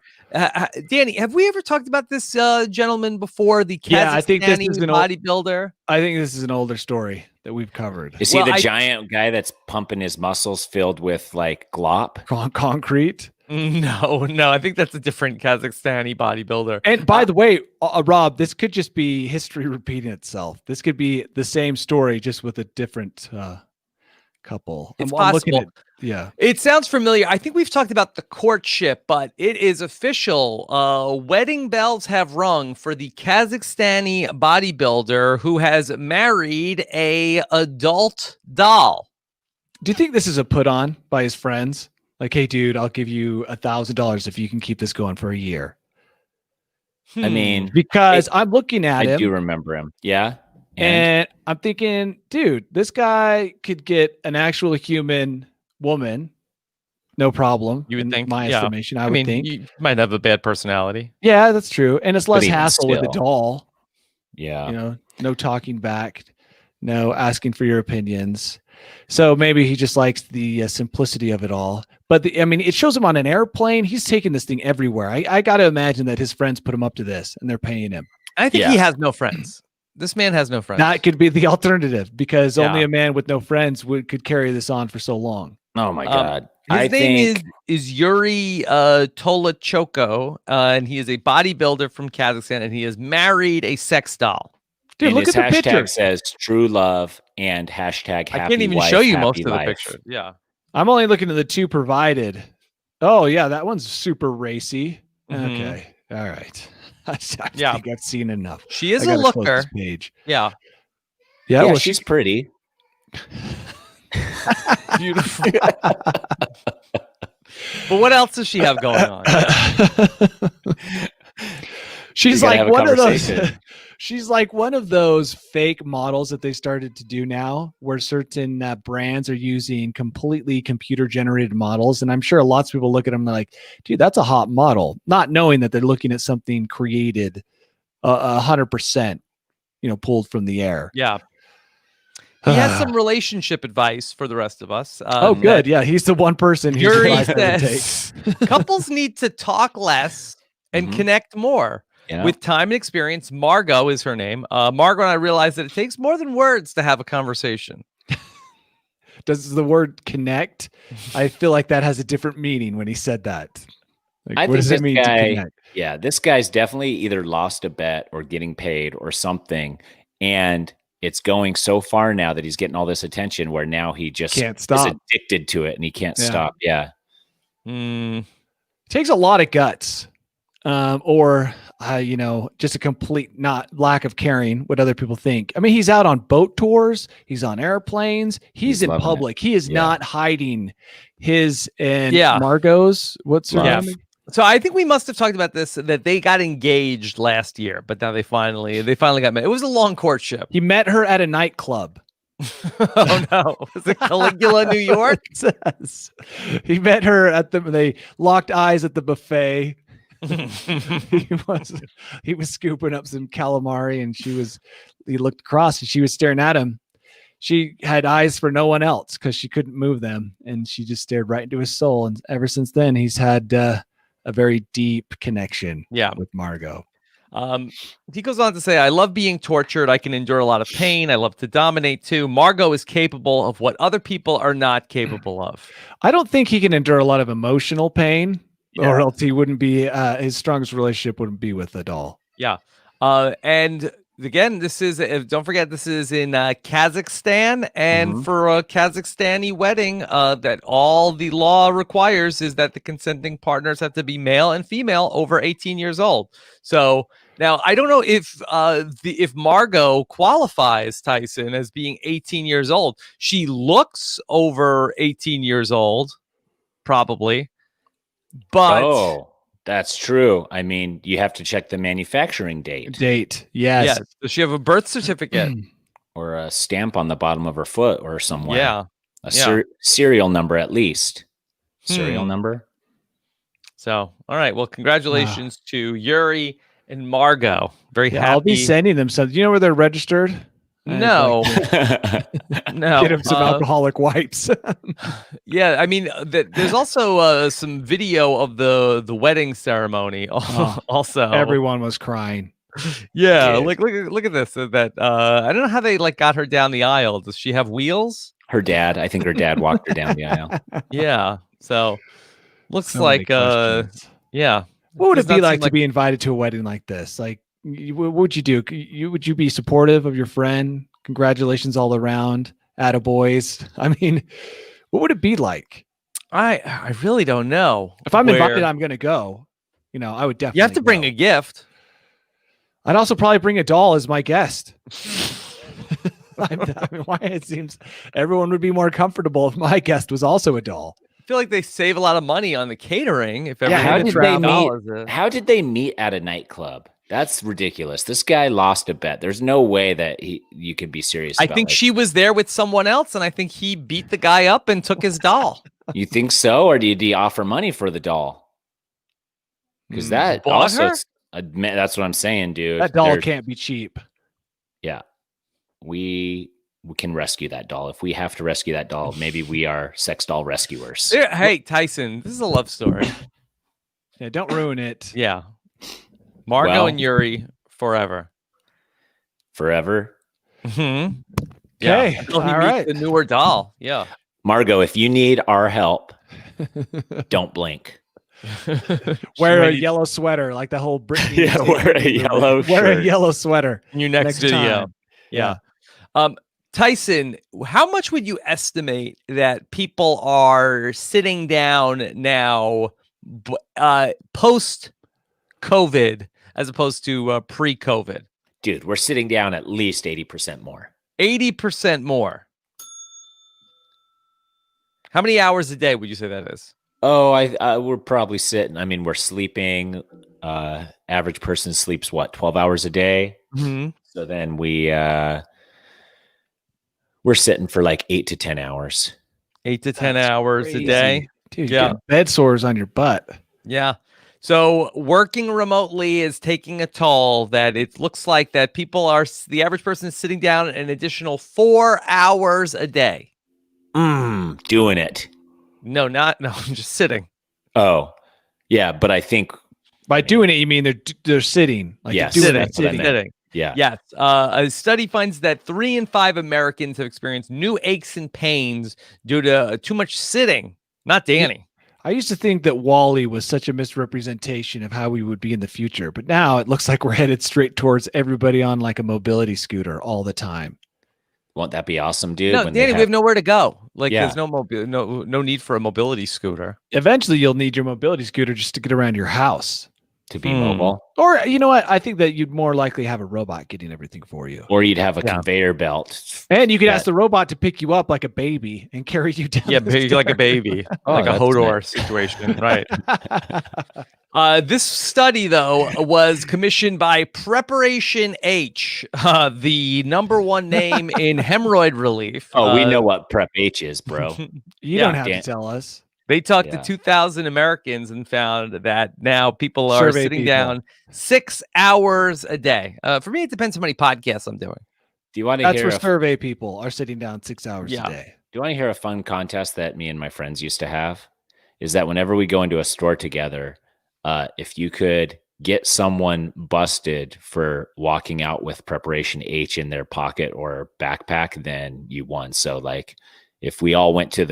Danny, have we ever talked about this gentleman before? The Kazakhstani bodybuilder? I think this is an older story that we've covered. Is he the giant guy that's pumping his muscles filled with like glop? Concrete? No. I think that's a different Kazakhstani bodybuilder. And by the way, Rob, this could just be history repeating itself. This could be the same story, just with a different couple. It's possible. It sounds familiar. I think we've talked about the courtship, but it is official. Wedding bells have rung for the Kazakhstani bodybuilder who has married a adult doll. Do you think this is a put on by his friends? Like, hey, dude, I'll give you $1,000 if you can keep this going for a year. I mean, because I'm looking at him. I do remember him. Yeah. And I'm thinking, dude, this guy could get an actual human woman, no problem. You would think, my estimation. I would think you might have a bad personality. Yeah, that's true, and it's less hassle with the doll. Yeah, no talking back, no asking for your opinions. So maybe he just likes the simplicity of it all. But it shows him on an airplane. He's taking this thing everywhere. I got to imagine that his friends put him up to this, and they're paying him. I think he has no friends. This man has no friends. That could be the alternative because only a man with no friends could carry this on for so long. Oh my God. His name is Yuri Tolachoko, and he is a bodybuilder from Kazakhstan, and he has married a sex doll. Dude, look at the picture. Hashtag says true love and hashtag happy I can't even wife, show you most of the life. picture. Yeah. I'm only looking at the two provided. Oh, yeah, that one's super racy. Mm-hmm. Okay. All right. I Yeah. think I've seen enough. She is I a gotta close looker. this page. Yeah. Yeah, well, she's pretty. Beautiful. But what else does she have going on? She's gotta like have a one of those. conversation. She's like one of those fake models that they started to do now, where certain brands are using completely computer generated models. And I'm sure lots of people look at them and they're like, dude, that's a hot model, not knowing that they're looking at something created 100%, pulled from the air. Yeah. He has some relationship advice for the rest of us. Oh, good. Yeah, he's the one person who's Yuri advised her to take. says couples need to talk less and connect more. Yeah. With time and experience, Margot is her name. Margot and I realized that it takes more than words to have a conversation. Does the word connect? I feel like that has a different meaning when he said that. Like, what does it mean to connect? Yeah, this guy's definitely either lost a bet or getting paid or something. And it's going so far now that he's getting all this attention where now he just can't stop. is addicted to it and he can't stop. Yeah. It takes a lot of guts. Or just a complete lack of caring what other people think. I mean, he's out on boat tours. He's on airplanes. He's in public. He is not hiding his and Margot's. What's her name? So I think we must have talked about this, that they got engaged last year, but now they finally got married. It was a long courtship. He met her at a nightclub. Oh no. Was it Caligula, New York? He met her they locked eyes at the buffet. he was scooping up some calamari and he looked across and she was staring at him. She had eyes for no one else because she couldn't move them, and she just stared right into his soul. And ever since then, he's had a very deep connection with Margot. He goes on to say, I love being tortured. I can endure a lot of pain. I love to dominate too. Margot is capable of what other people are not capable of. I don't think he can endure a lot of emotional pain. Or else he wouldn't be, his strongest relationship wouldn't be with a doll. Yeah. And again, don't forget, this is in Kazakhstan. And for a Kazakhstani wedding, that all the law requires is that the consenting partners have to be male and female over 18 years old. So now I don't know if Margot qualifies, Tyson, as being 18 years old. She looks over 18 years old, probably. But that's true. I mean, you have to check the manufacturing date. Yes. Does she have a birth certificate or a stamp on the bottom of her foot or somewhere? Yeah. Serial number at least. Serial number. So, all right. Well, congratulations to Yuri and Margot. Very happy. I'll be sending them some. Do you know where they're registered? No. No. Get him some alcoholic wipes. Yeah, I mean, there's also some video of the wedding ceremony. Also, everyone was crying. Yeah, look at this. That I don't know how they got her down the aisle. Does she have wheels? I think her dad walked her down the aisle. Yeah. So looks So like yeah. What would it be like to be invited to a wedding like this? Like, what would you do? Would you be supportive of your friend? Congratulations all around, attaboys. I mean, what would it be like? I really don't know. If I'm invited, I'm going to go. I would definitely. You have to bring a gift. I'd also probably bring a doll as my guest. I mean, why it seems everyone would be more comfortable if my guest was also a doll. I feel like they save a lot of money on the catering. If how did they meet at a nightclub? That's ridiculous. This guy lost a bet. There's no way that you could be serious. I think she was there with someone else, and I think he beat the guy up and took his doll. You think so, or do you offer money for the doll? Because that also, that's what I'm saying, dude. That doll can't be cheap. Yeah, we can rescue that doll. If we have to rescue that doll, maybe we are sex doll rescuers. Hey, Tyson, this is a love story. Yeah, don't ruin it. Yeah. Margot and Yuri forever. Forever? Mm-hmm. Okay. All right. The newer doll. Yeah. Margot, if you need our help, don't blink. Wear a yellow sweater like the whole Britney. Yeah, wear a yellow sweater. In your next video. Time. Yeah. Tyson, how much would you estimate that people are sitting down now post COVID as opposed to pre-COVID? Dude, we're sitting down at least 80% more. 80% more. How many hours a day would you say that is? Oh, we're probably sitting. I mean, we're sleeping. Average person sleeps what, 12 hours a day? Mm-hmm. So then we're sitting for like 8 to 10 hours. 8 to 10 hours a day. Dude, Yeah. you get bed sores on your butt. Yeah. So working remotely is taking a toll that it looks like that the average person is sitting down an additional 4 hours a day. Doing it. No, I'm just sitting. Oh, yeah. But I think By doing it, you mean they're sitting. Like Yes, they're doing sitting, it, sitting. sitting. yeah. Yes. A study finds that 3 in 5 Americans have experienced new aches and pains due to too much sitting. Not Danny. I used to think that Wall-E was such a misrepresentation of how we would be in the future, but now it looks like we're headed straight towards everybody on like a mobility scooter all the time. Won't that be awesome, dude? No, Danny, we have nowhere to go. Like, Yeah. there's no need for a mobility scooter. Eventually, you'll need your mobility scooter just to get around your house. to be mobile. Or you know what? I think that you'd more likely have a robot getting everything for you. Or you'd have a conveyor belt. And you could ask the robot to pick you up like a baby and carry you down. Yeah, like a baby, like a Hodor situation, right? This study, though, was commissioned by Preparation H, the #1 name in hemorrhoid relief. Oh, we know what Prep H is, bro. You don't have to tell us. They talked to 2,000 Americans and found that now people are sitting down 6 hours a day. For me, it depends how many podcasts I'm doing. Do you want to That's hear where survey people are sitting down 6 hours a day. Do you want to hear a fun contest that me and my friends used to have? Is that whenever we go into a store together, if you could get someone busted for walking out with Preparation H in their pocket or backpack, then you won. So like, if we all went to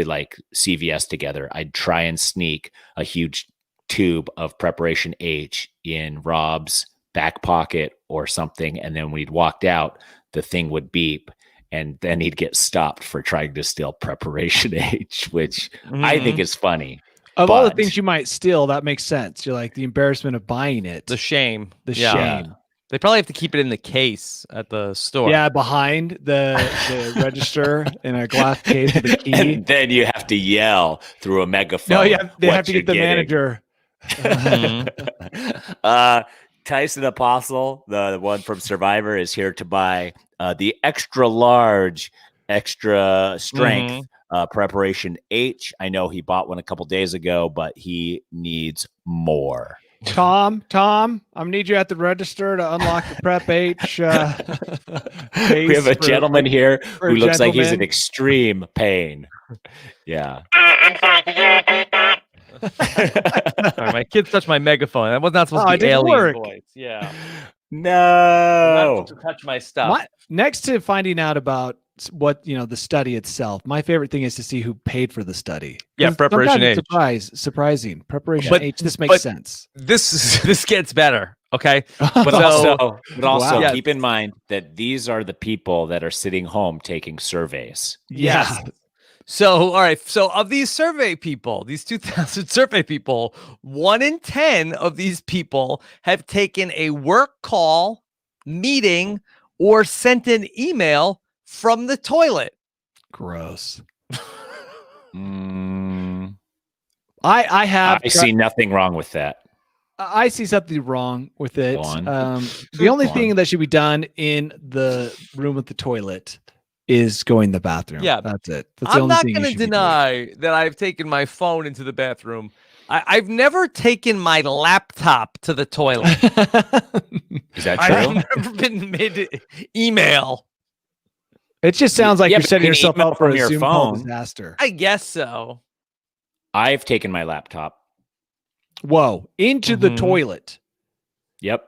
like CVS together, I'd try and sneak a huge tube of Preparation H in Rob's back pocket or something. And then when he'd walked out, the thing would beep and then he'd get stopped for trying to steal Preparation H, which I think is funny. Of all the things you might steal, that makes sense. You're like the embarrassment of buying it. The shame. Shame. They probably have to keep it in the case at the store. Yeah, behind the register in a glass case with a key. And then you have to yell through a megaphone. No, yeah, they have to get the manager. Tyson Apostle, the one from Survivor, is here to buy the extra large, extra strength Preparation H. I know he bought one a couple days ago, but he needs more. Tom, I'm gonna need you at the register to unlock the Prep H. We have a gentleman here who looks like he's in extreme pain. Yeah. Sorry, my kids touched my megaphone. That was not supposed to be alien voice. Yeah. No. To touch my stuff. Next to finding out about what the study itself, my favorite thing is to see who paid for the study. Yeah, Preparation H. Surprising. Preparation H. This makes sense. This gets better. Okay, but also keep in mind that these are the people that are sitting home taking surveys. Yeah. So, all right. So, of these survey people, these 2,000 survey people, 1 in 10 of these people have taken a work call, meeting, or sent an email from the toilet. Gross. I see nothing wrong with that. I see something wrong with it. The only thing that should be done in the room with the toilet is going to the bathroom. Yeah, that's it. That's I'm not going to deny that I've taken my phone into the bathroom. I've never taken my laptop to the toilet. Is that true? I've never been mid-email. It just sounds like you're setting yourself up for a your Zoom phone. call disaster. I guess so. I've taken my laptop. Whoa, into the toilet. Yep.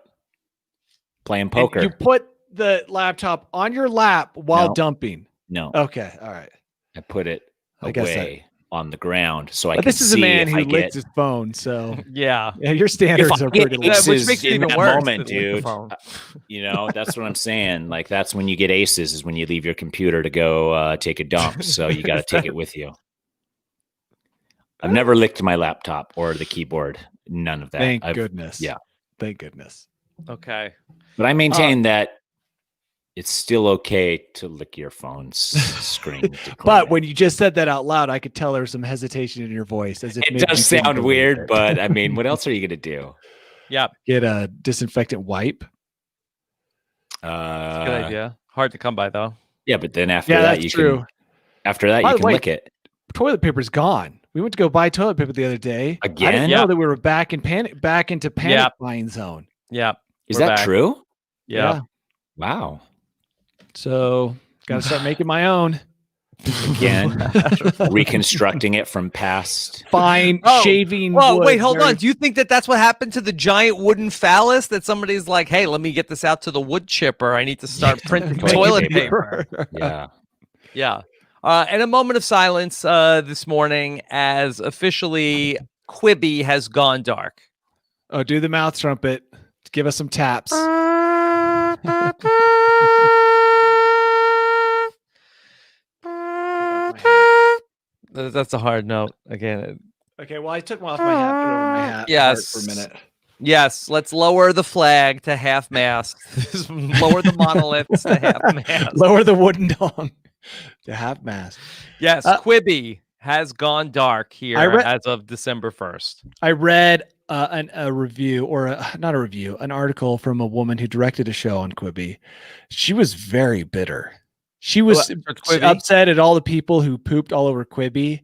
Playing poker. And you put the laptop on your lap while dumping. No. Okay. All right. I put it away on the ground so I can see. This is a man who licks his phone, so yeah, your standards are pretty low. Which makes it even worse. Moment, dude. That's what I'm saying. Like that's when you get aces is when you leave your computer to go take a dump. So you got to take it with you. I've never licked my laptop or the keyboard. None of that. Thank goodness. Yeah. Thank goodness. Okay. But I maintain that it's still okay to lick your phone's screen. But when you just said that out loud, I could tell there was some hesitation in your voice. As if it maybe does you didn't sound believe weird, it. but I mean, what else are you going to do? Yeah. Get a disinfectant wipe. Good idea. Hard to come by though. Yeah, but then after Yeah, that, that's you true. can. After that, By you the can way, lick it Toilet paper's gone. We went to go buy toilet paper the other day. I again. didn't know that we were back into panic buying zone. Yeah. Is We're that back. true? Yeah. Wow. So got to start making my own. Again, reconstructing it from past. Fine shaving. Well, wood, wait, hold very- on. Do you think that that's what happened to the giant wooden phallus? That somebody's like, hey, let me get this out to the wood chipper. I need to start printing Toilet toilet paper. paper. Yeah. Yeah. And a moment of silence this morning as officially Quibi has gone dark. Oh, do the mouth trumpet. Give us some taps. That's a hard note. Again, Okay, well, I took one off my hat, put it over my hat. Yes. For a minute. yes, let's lower the flag to half mast. Lower the monoliths to half mast. Lower the wooden dong to half mast. Yes, Quibi has gone dark here as of December 1st. I read a review, or not a review, an article from a woman who directed a show on Quibi. She was very bitter. She was upset at all the people who pooped all over Quibi.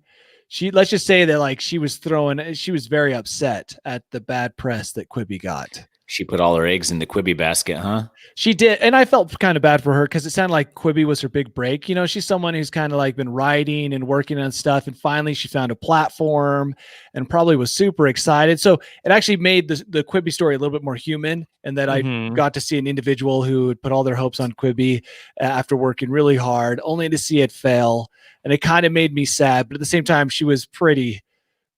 Let's just say that she was very upset at the bad press that Quibi got. She put all her eggs in the Quibi basket, huh? She did. And I felt kind of bad for her because it sounded like Quibi was her big break. You know, she's someone who's kind of been writing and working on stuff. And finally she found a platform and probably was super excited. So it actually made the Quibi story a little bit more human. And that I got to see an individual who had put all their hopes on Quibi after working really hard, only to see it fail. And it kind of made me sad. But at the same time, she was pretty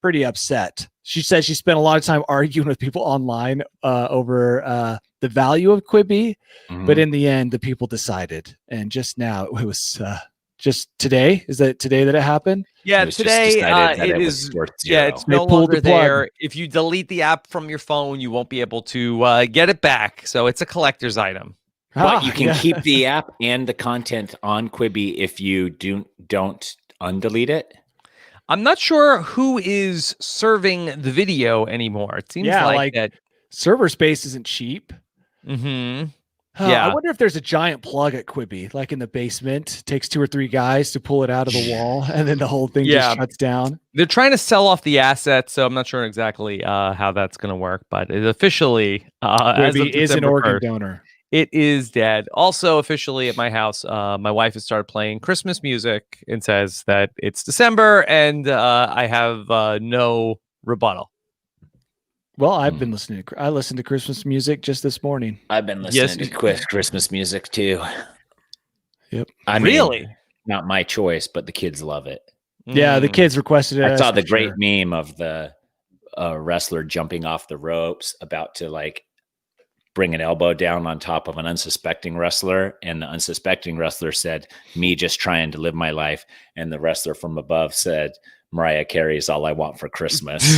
upset. She said she spent a lot of time arguing with people online over the value of Quibi, but in the end, the people decided. And just now, it was just today. Is that today that it happened? Yeah, today it is. Yeah, it's no longer there. If you delete the app from your phone, you won't be able to get it back. So it's a collector's item. But you can keep the app and the content on Quibi if you don't undelete it. I'm not sure who is serving the video anymore. It seems like that server space isn't cheap. Mm-hmm. Yeah. I wonder if there's a giant plug at Quibi, like in the basement. It takes 2 or 3 guys to pull it out of the wall, and then the whole thing just shuts down. They're trying to sell off the assets, so I'm not sure exactly how that's going to work. But it officially, Quibi is an organ donor. It is dead. Also, officially at my house, my wife has started playing Christmas music and says that it's December, and I have no rebuttal. Well, I've been listening I listened to Christmas music just this morning. I've been listening to Christmas music too. Yep. I mean, not my choice, but the kids love it. Yeah, the kids requested it. I saw the great meme of the wrestler jumping off the ropes, about to bring an elbow down on top of an unsuspecting wrestler, and the unsuspecting wrestler said, "Me just trying to live my life," and the wrestler from above said, "Mariah Carey's All I Want for Christmas."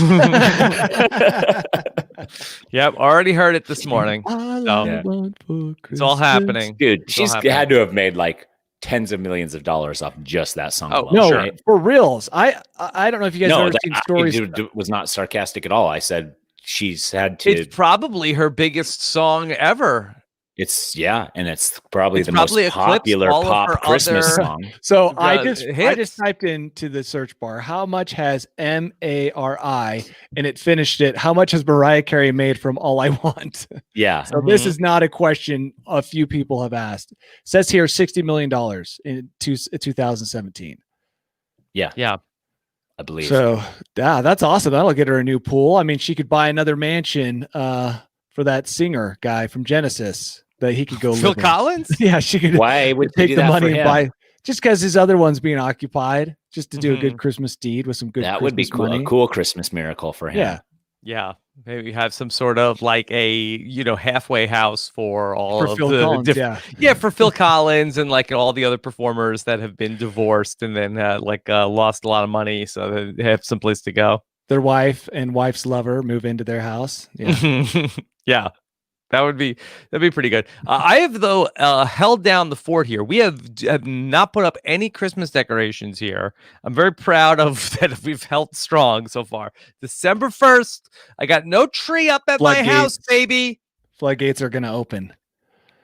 Yep, already heard it this morning. It's all happening. Dude, she's had to have made tens of millions of dollars off just that song. Oh, no, right? For reals. I don't know if you guys have ever seen stories. It was not sarcastic at all. I said she's had to. It's probably her biggest song ever. And it's probably the most popular pop Christmas song. So I just typed into the search bar, how much has MARI, and it finished it. How much has Mariah Carey made from All I Want? Yeah. So this is not a question a few people have asked. It says here $60 million in 2017. Yeah. Yeah. I believe. So that's awesome. That'll get her a new pool. I mean, she could buy another mansion for that singer guy from Genesis. That he could go Phil Collins? Yeah, she could. Why would take the money and buy? Just because his other one's being occupied, just to do a good Christmas deed with some good. That Christmas would be cool. Money. A cool Christmas miracle for him. Yeah. Maybe have some sort of a halfway house for all of Phil the Collins, for Phil Collins and all the other performers that have been divorced and then lost a lot of money, so they have some place to go. Their wife and wife's lover move into their house. Yeah. Yeah. That'd be pretty good. I have though held down the fort here. We have not put up any Christmas decorations here. I'm very proud of that. We've held strong so far. December 1st, I got no tree up at my house, baby. Floodgates are gonna open.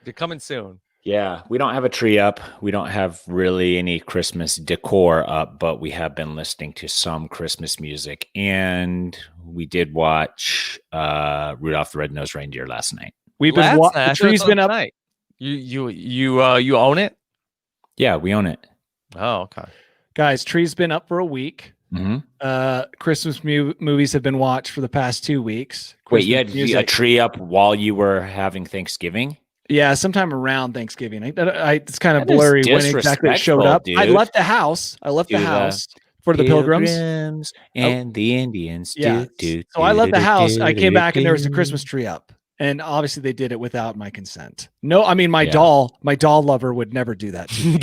They're coming soon. Yeah, we don't have a tree up. We don't have really any Christmas decor up, but we have been listening to some Christmas music, and we did watch Rudolph the Red-Nosed Reindeer last night. We've been the tree's been up. Tonight. You own it? Yeah, we own it. Oh, okay. Guys, tree's been up for a week. Christmas movies have been watched for the past 2 weeks. Wait, you had a tree up while you were having Thanksgiving? Yeah, sometime around Thanksgiving. It's kind of blurry when exactly it showed up. Dude. I left the house. For the Pilgrims and the Indians. Yeah. So I left the house. I came back and there was a Christmas tree up. And obviously they did it without my consent. No, I mean my doll lover would never do that to me.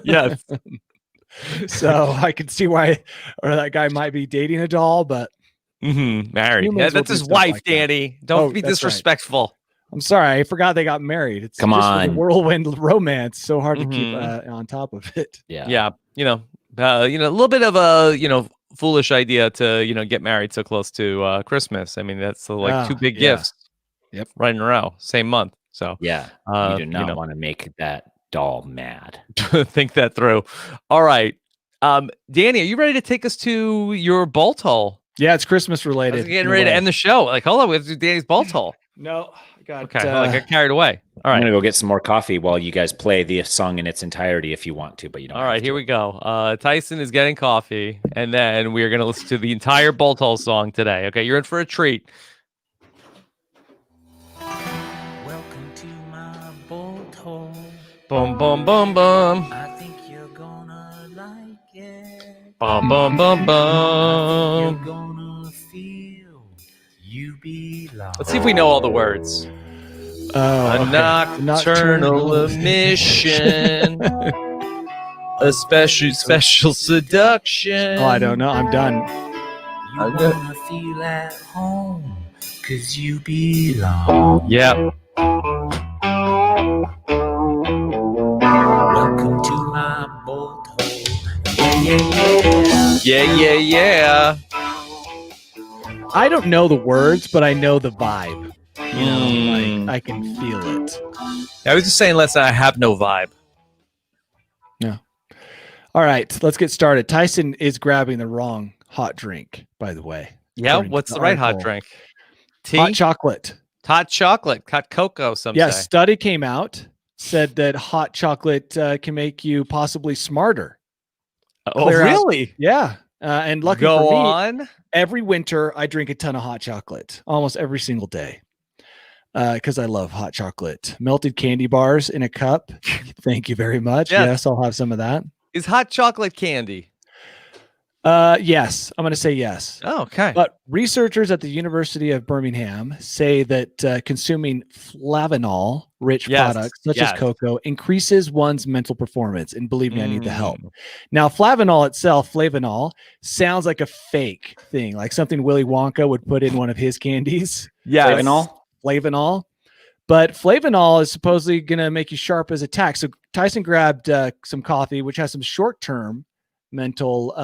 Yes. So I could see why, or that guy might be dating a doll, but married. Yeah, that's his wife, like Danny. Don't be disrespectful. Right. I'm sorry, I forgot they got married. It's Come on, a whirlwind romance. So hard to keep on top of it. Yeah. A little bit of a foolish idea to get married so close to Christmas. I mean, that's like two big gifts. Yep, right in a row, same month. So yeah, you do not want to make that doll mad. Think that through. All right, Danny, are you ready to take us to your bolt hole? Yeah, it's Christmas related. Getting ready to end the show. Like, hold on, we have to do Danny's bolt hole. No, I got okay. I got carried away. All right, I'm gonna go get some more coffee while you guys play the song in its entirety if you want to, but you don't. All right, here we go. Tyson is getting coffee, and then we are gonna listen to the entire bolt hole song today. Okay, you're in for a treat. Boom, boom, boom, boom. I think you're gonna like it. Boom, boom, boom, boom. You're gonna feel you belong. Let's see if we know all the words. A nocturnal emission. A special seduction. Oh, I don't know. I'm done. You wanna feel at home, 'cause you belong. Yeah. Welcome to my bolt hole. Yeah. I don't know the words, but I know the vibe. I can feel it. I was just saying last night I have no vibe. No. All right, let's get started. Tyson is grabbing the wrong hot drink, by the way. Yeah, what's the right hot drink? Tea? Hot chocolate. Hot chocolate. Hot cocoa, some say. Study came out, said that hot chocolate can make you possibly smarter. Oh, really? Yeah. And lucky for me, every winter I drink a ton of hot chocolate, almost every single day, because I love hot chocolate. Melted candy bars in a cup. Thank you very much. Yes, I'll have some of that. Is hot chocolate candy? Yes, I'm going to say yes. Oh, okay. But researchers at the University of Birmingham say that consuming flavanol-rich products such as cocoa increases one's mental performance. And believe me, I need the help. Now, flavanol, sounds like a fake thing, like something Willy Wonka would put in one of his candies. Yeah, Flavanol. But flavanol is supposedly going to make you sharp as a tack. So Tyson grabbed some coffee, which has some short-term mental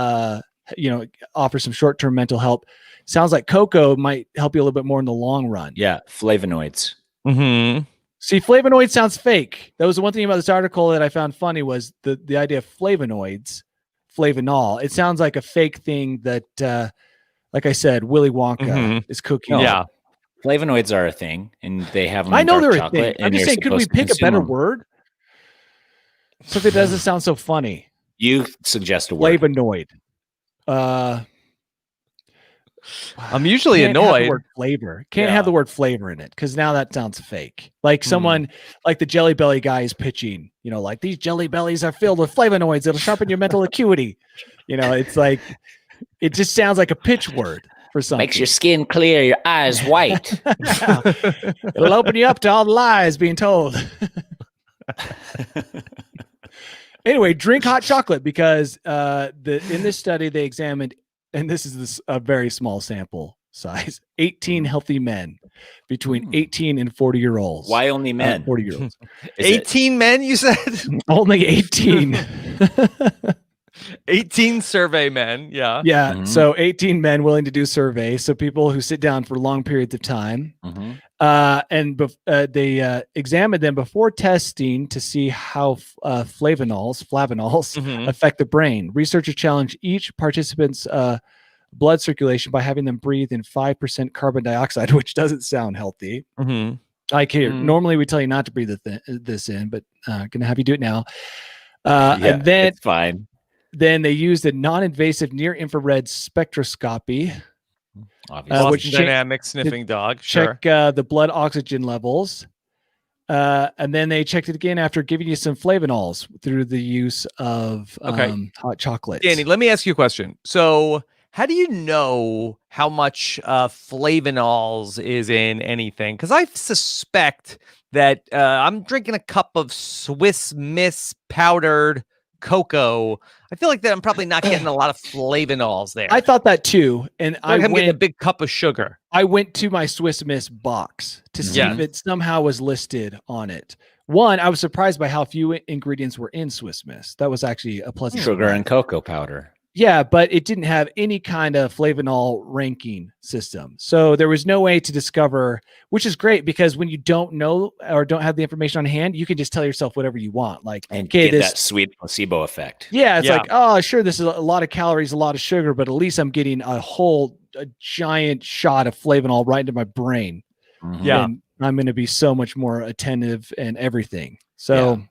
offer some short-term mental help. Sounds like cocoa might help you a little bit more in the long run. Yeah, flavonoids. See, flavonoids sounds fake. That was the one thing about this article that I found funny was the idea of flavonoids, flavanol. It sounds like a fake thing that, like I said, Willy Wonka is cooking. Yeah, flavonoids are a thing, and they have them. I know in dark they're chocolate, a thing. I'm just saying, could we pick a better word? Something that doesn't sound so funny. You suggest a word. Flavonoid. I'm usually annoyed. Have the word flavor. Can't have the word flavor in it because now that sounds fake. Like someone like the Jelly Belly guy is pitching, like these Jelly Bellies are filled with flavonoids. It'll sharpen your mental acuity. It's like, it just sounds like a pitch word for something. Makes your skin clear, your eyes white. It'll open you up to all the lies being told. Anyway, drink hot chocolate because in this study they examined, and this is a very small sample size, 18 healthy men between 18 and 40-year-olds. Why only men? 40-year-olds. 18 men, you said? Only 18. 18 survey men. Yeah. Yeah. So 18 men willing to do surveys. So people who sit down for long periods of time. And they examined them before testing to see how flavanols affect the brain. Researchers challenged each participant's blood circulation by having them breathe in 5% carbon dioxide, which doesn't sound healthy. Like here, normally we tell you not to breathe this in, but gonna have you do it now. And then it's fine. Then they used a non-invasive near-infrared spectroscopy, Boston Dynamics sniffing dog. Check the blood oxygen levels. And then they checked it again after giving you some flavanols through the use of hot chocolate. Danny, let me ask you a question. So how do you know how much flavanols is in anything? Because I suspect that I'm drinking a cup of Swiss Miss powdered cocoa. I feel like that I'm probably not getting a lot of flavanols there. I thought that too. And I'm getting a big cup of sugar. I went to my Swiss Miss box to see if it somehow was listed on it. One, I was surprised by how few ingredients were in Swiss Miss. That was actually a pleasant sugar and cocoa powder. Yeah, but it didn't have any kind of flavanol ranking system. So there was no way to discover, which is great because when you don't know or don't have the information on hand, you can just tell yourself whatever you want. Like, and get that sweet placebo effect. Yeah, it's like, oh, sure, this is a lot of calories, a lot of sugar, but at least I'm getting a giant shot of flavanol right into my brain. Yeah. And I'm going to be so much more attentive and everything. So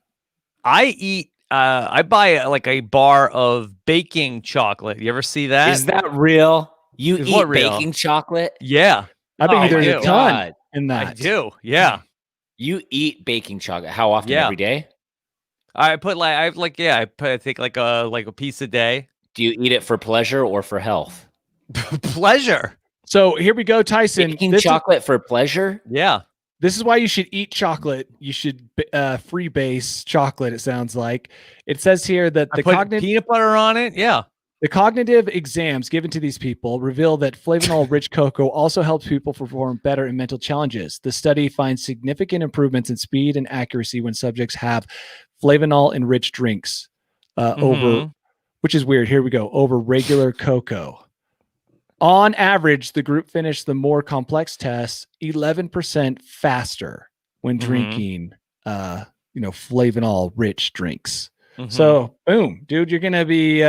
I buy like a bar of baking chocolate. You ever see that? Is that real? You eat baking chocolate? Yeah. I think there's a ton in that. I do. Yeah. You eat baking chocolate. How often? Every day? I take like a piece a day. Do you eat it for pleasure or for health? Pleasure. So here we go, Tyson. Baking chocolate for pleasure? Yeah. This is why you should eat chocolate. You should freebase chocolate, it sounds like. It says here that the peanut butter on it. Yeah. The cognitive exams given to these people reveal that flavanol-rich cocoa also helps people perform better in mental challenges. The study finds significant improvements in speed and accuracy when subjects have flavanol-enriched drinks over, which is weird. Here we go, over regular cocoa. On average, the group finished the more complex tests 11% faster when drinking, flavanol-rich drinks. So, boom, dude, you're gonna be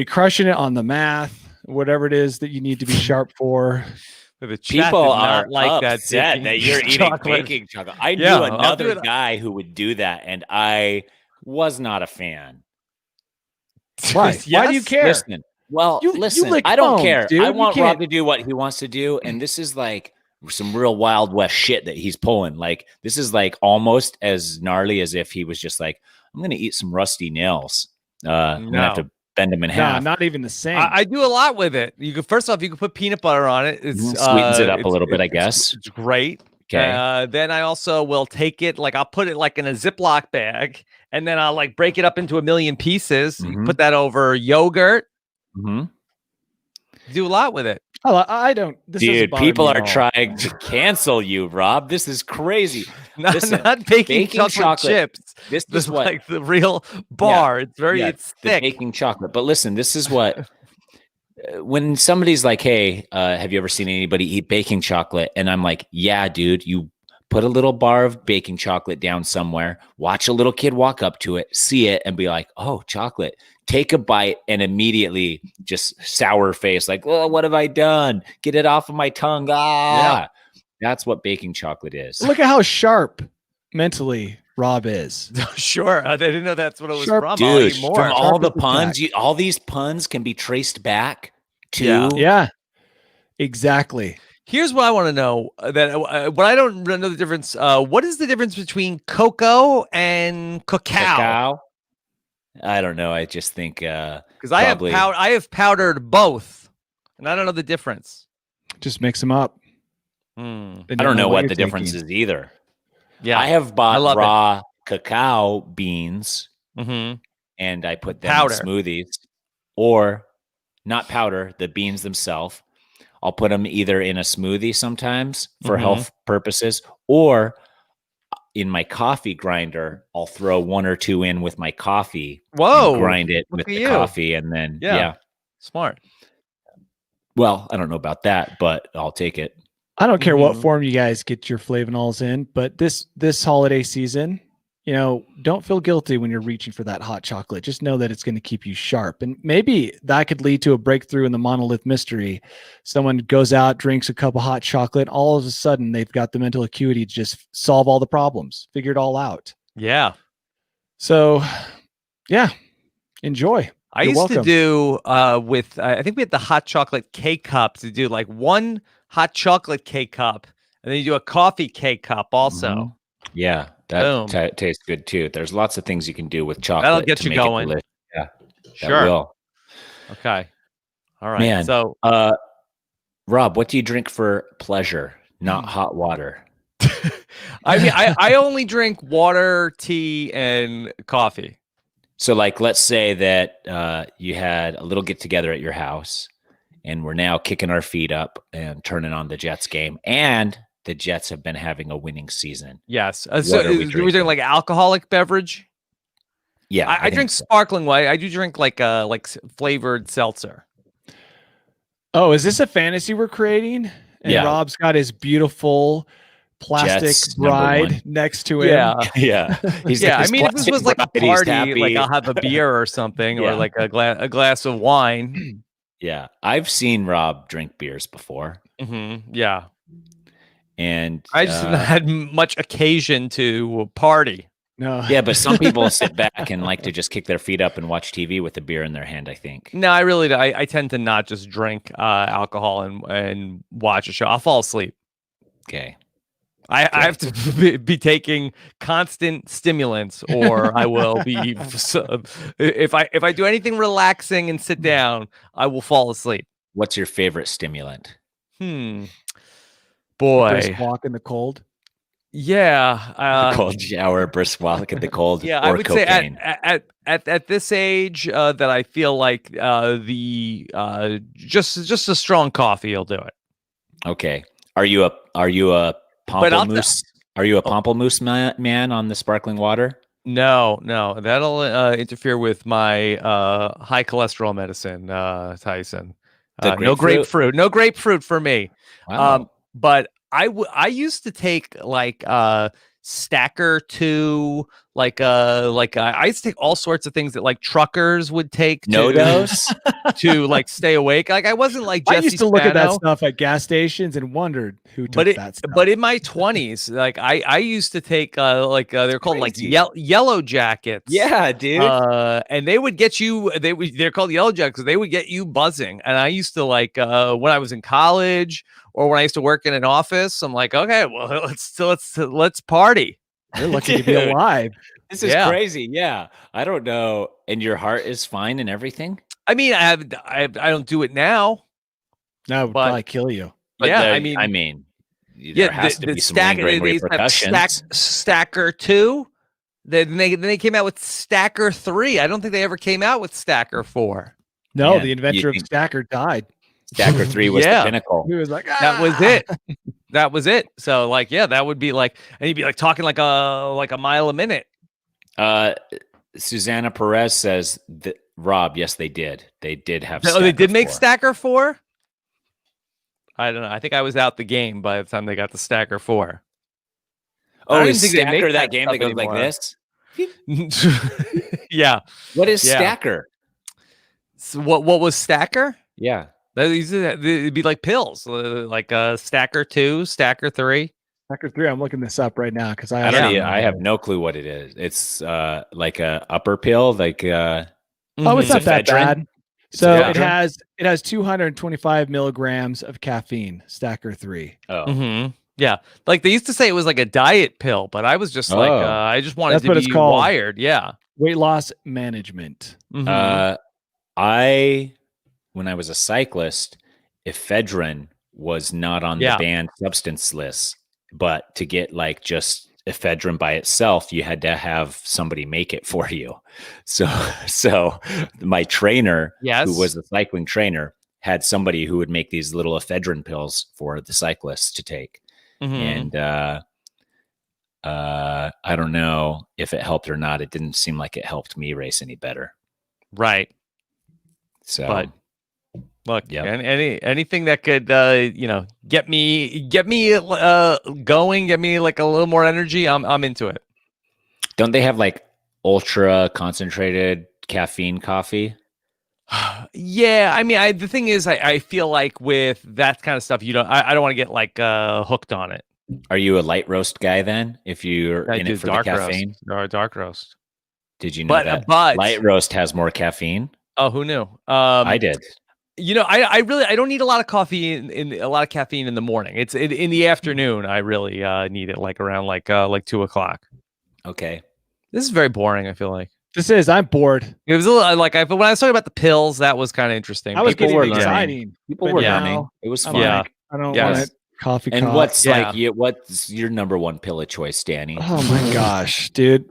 crushing it on the math, whatever it is that you need to be sharp for. People are like upset that you're eating baking chocolate. I knew another guy who would do that, and I was not a fan. Why? Why do you care? Listen. Well, listen, I don't care. Dude. I want Rob to do what he wants to do. And this is like some real Wild West shit that he's pulling. Like, this is like almost as gnarly as if he was just like, I'm going to eat some rusty nails. I'm going to have to bend them in half. Not even the same. I do a lot with it. You can put peanut butter on it. It sweetens it up a little bit, I guess. It's great. Okay. Then I also will take it, like I'll put it like in a Ziploc bag, and then I'll like break it up into a million pieces. Put that over yogurt. Do a lot with it. Oh, I don't. Dude, people are trying to cancel you, Rob. This is crazy. Not baking chocolate chips. This is what, like the real bar. It's it's thick. Baking chocolate. But listen, this is what. When somebody's like, "Hey, have you ever seen anybody eat baking chocolate?" and I'm like, "Yeah, dude, you." Put a little bar of baking chocolate down somewhere, watch a little kid walk up to it, see it, and be like, oh, chocolate. Take a bite and immediately just sour face, like, oh, what have I done? Get it off of my tongue. Yeah. That's what baking chocolate is. Look at how sharp mentally Rob is. Sure. I didn't know that's what it was from. Dude, from all the puns, all these puns can be traced back to. Yeah, exactly. Here's what I want to know. What I don't know the difference. What is the difference between cocoa and cacao? I don't know. I just think because I have powdered both, and I don't know the difference. Just mix them up. I don't know what the difference is either. Yeah, I have bought raw cacao beans, and I put them in smoothies, or not powder, the beans themselves. I'll put them either in a smoothie sometimes for health purposes, or in my coffee grinder, I'll throw 1 or 2 in with my coffee. Whoa. Grind it Look with at the you. coffee, and then Smart. Well, I don't know about that, but I'll take it. I don't care what form you guys get your flavanols in, but this holiday season, don't feel guilty when you're reaching for that hot chocolate. Just know that it's going to keep you sharp. And maybe that could lead to a breakthrough in the Monolith mystery. Someone goes out, drinks a cup of hot chocolate. All of a sudden, they've got the mental acuity to just solve all the problems, figure it all out. Yeah. So, yeah, enjoy. I used to do with, I think we had the hot chocolate K-cup to do like 1 hot chocolate K-cup, and then you do a coffee K-cup also. Yeah, that tastes good too. There's lots of things you can do with chocolate. That'll get you going. Yeah, sure. Will. Okay. All right. Man, so, Rob, what do you drink for pleasure? Not hot water. I mean, I only drink water, tea, and coffee. So, like, let's say that you had a little get together at your house, and we're now kicking our feet up and turning on the Jets game, and the Jets have been having a winning season. Yes. So we're doing like alcoholic beverage. Yeah, I drink sparkling wine. I do drink like flavored seltzer. Oh, is this a fantasy we're creating? And Rob's got his beautiful plastic Jets, bride next to him. Yeah. I mean, if this was like a party, like I'll have a beer or something, or like a glass of wine. Yeah, I've seen Rob drink beers before. Yeah, and I just haven't had much occasion to party. No. Yeah, but some people sit back and like to just kick their feet up and watch TV with a beer in their hand, I think. No, I really do. I tend to not just drink alcohol and watch a show. I'll fall asleep. Okay. I have to be taking constant stimulants, or I will be. If I do anything relaxing and sit down, I will fall asleep. What's your favorite stimulant? Boy, brisk walk in the cold. Yeah, cold shower, brisk walk in the cold. Yeah, or I would cocaine. say at this age that I feel like just a strong coffee will do it. Okay, are you a pamplemousse? Are you a pamplemousse man on the sparkling water? No, that'll interfere with my high cholesterol medicine, Tyson. No grapefruit for me. Wow. But I used to take like Stacker 2, I used to take all sorts of things that like truckers would take to like stay awake. Like I wasn't like Jesse I used to look at that stuff at gas stations and wondered who took that stuff. But in my 20s, like I used to take they're called like yellow jackets. Yeah, dude. And they would get you. They're called yellow jackets. They would get you buzzing. And I used to like when I was in college or when I used to work in an office. I'm like, okay, well let's party. You're lucky to be alive. This is crazy. Yeah, I don't know. And your heart is fine and everything. I mean, I don't do it now. No, it would probably kill you. But yeah, I mean, there has to be some lingering repercussions. Stacker 2. Then they came out with Stacker 3. I don't think they ever came out with Stacker 4. No, the inventor of Stacker died. Stacker 3 was the pinnacle. He was like, that was it. That was it. So like, that would be like, and he'd be like talking like a mile a minute. Susanna Perez says that Rob, yes, they did. They did have. They did make Stacker 4. I don't know. I think I was out the game by the time they got the Stacker 4. Oh, is Stacker that game that goes like this? Yeah. What is Stacker? So what was Stacker? Yeah. It'd be like pills, like Stacker 2, Stacker 3. Stacker 3. I'm looking this up right now because I have no clue what it is. It's like a upper pill, like it's not that bad. So it has 225 milligrams of caffeine. Stacker 3. Oh. Yeah, like they used to say it was like a diet pill, but I was just like, I just wanted to be wired. Yeah, weight loss management. When I was a cyclist, ephedrine was not on the banned substance list, but to get like just ephedrine by itself, you had to have somebody make it for you. So my trainer, who was a cycling trainer, had somebody who would make these little ephedrine pills for the cyclists to take. And I don't know if it helped or not. It didn't seem like it helped me race any better. Right. So, But look, Yep. anything that could, get me going, get me like a little more energy. I'm into it. don't they have like ultra concentrated caffeine coffee? Yeah, I mean, the thing is, I feel like with that kind of stuff, I don't want to get like hooked on it. Are you a light roast guy then? If you're I in do it for dark the caffeine? roast, or dark roast. Did you know But that but light roast has more caffeine? oh, who knew? I did. I really don't need a lot of coffee in a lot of caffeine in the morning. It's in the afternoon. I really need it like around like 2:00. Okay. This is very boring. I feel like I'm bored. it was a little like when I was talking about the pills, that was kind of interesting. I was People getting were learning. exciting. People But were now learning. It was I'm fun. Yeah. like, I don't Yes. want it. Coffee. And cough. what's Yeah. what's your number one pill of choice, Danny? Oh my gosh, dude.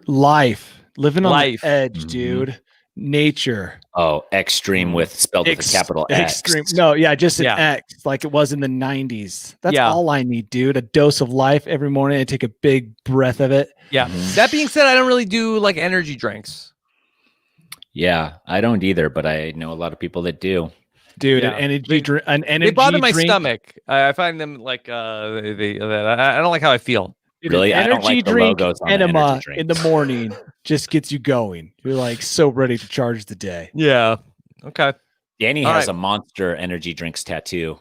Living on Life. the edge, Mhm. dude. Nature. Oh, extreme with spelled with a capital X. Extreme. No, yeah, just an Yeah. X, like it was in the 90s. That's Yeah. all I need, dude. A dose of life every morning. I take a big breath of it. Yeah. Mhm. That being said, I don't really do like energy drinks. Yeah, I don't either, but I know a lot of people that do. Dude, Yeah. an energy drink. They bother my stomach. I find them like I don't like how I feel. Dude, Really? an I don't energy like the drink logos on the enema energy drink. in the morning just gets you going. You're like so ready to charge the day. Yeah. Okay. Danny All has right. a Monster Energy Drinks tattoo.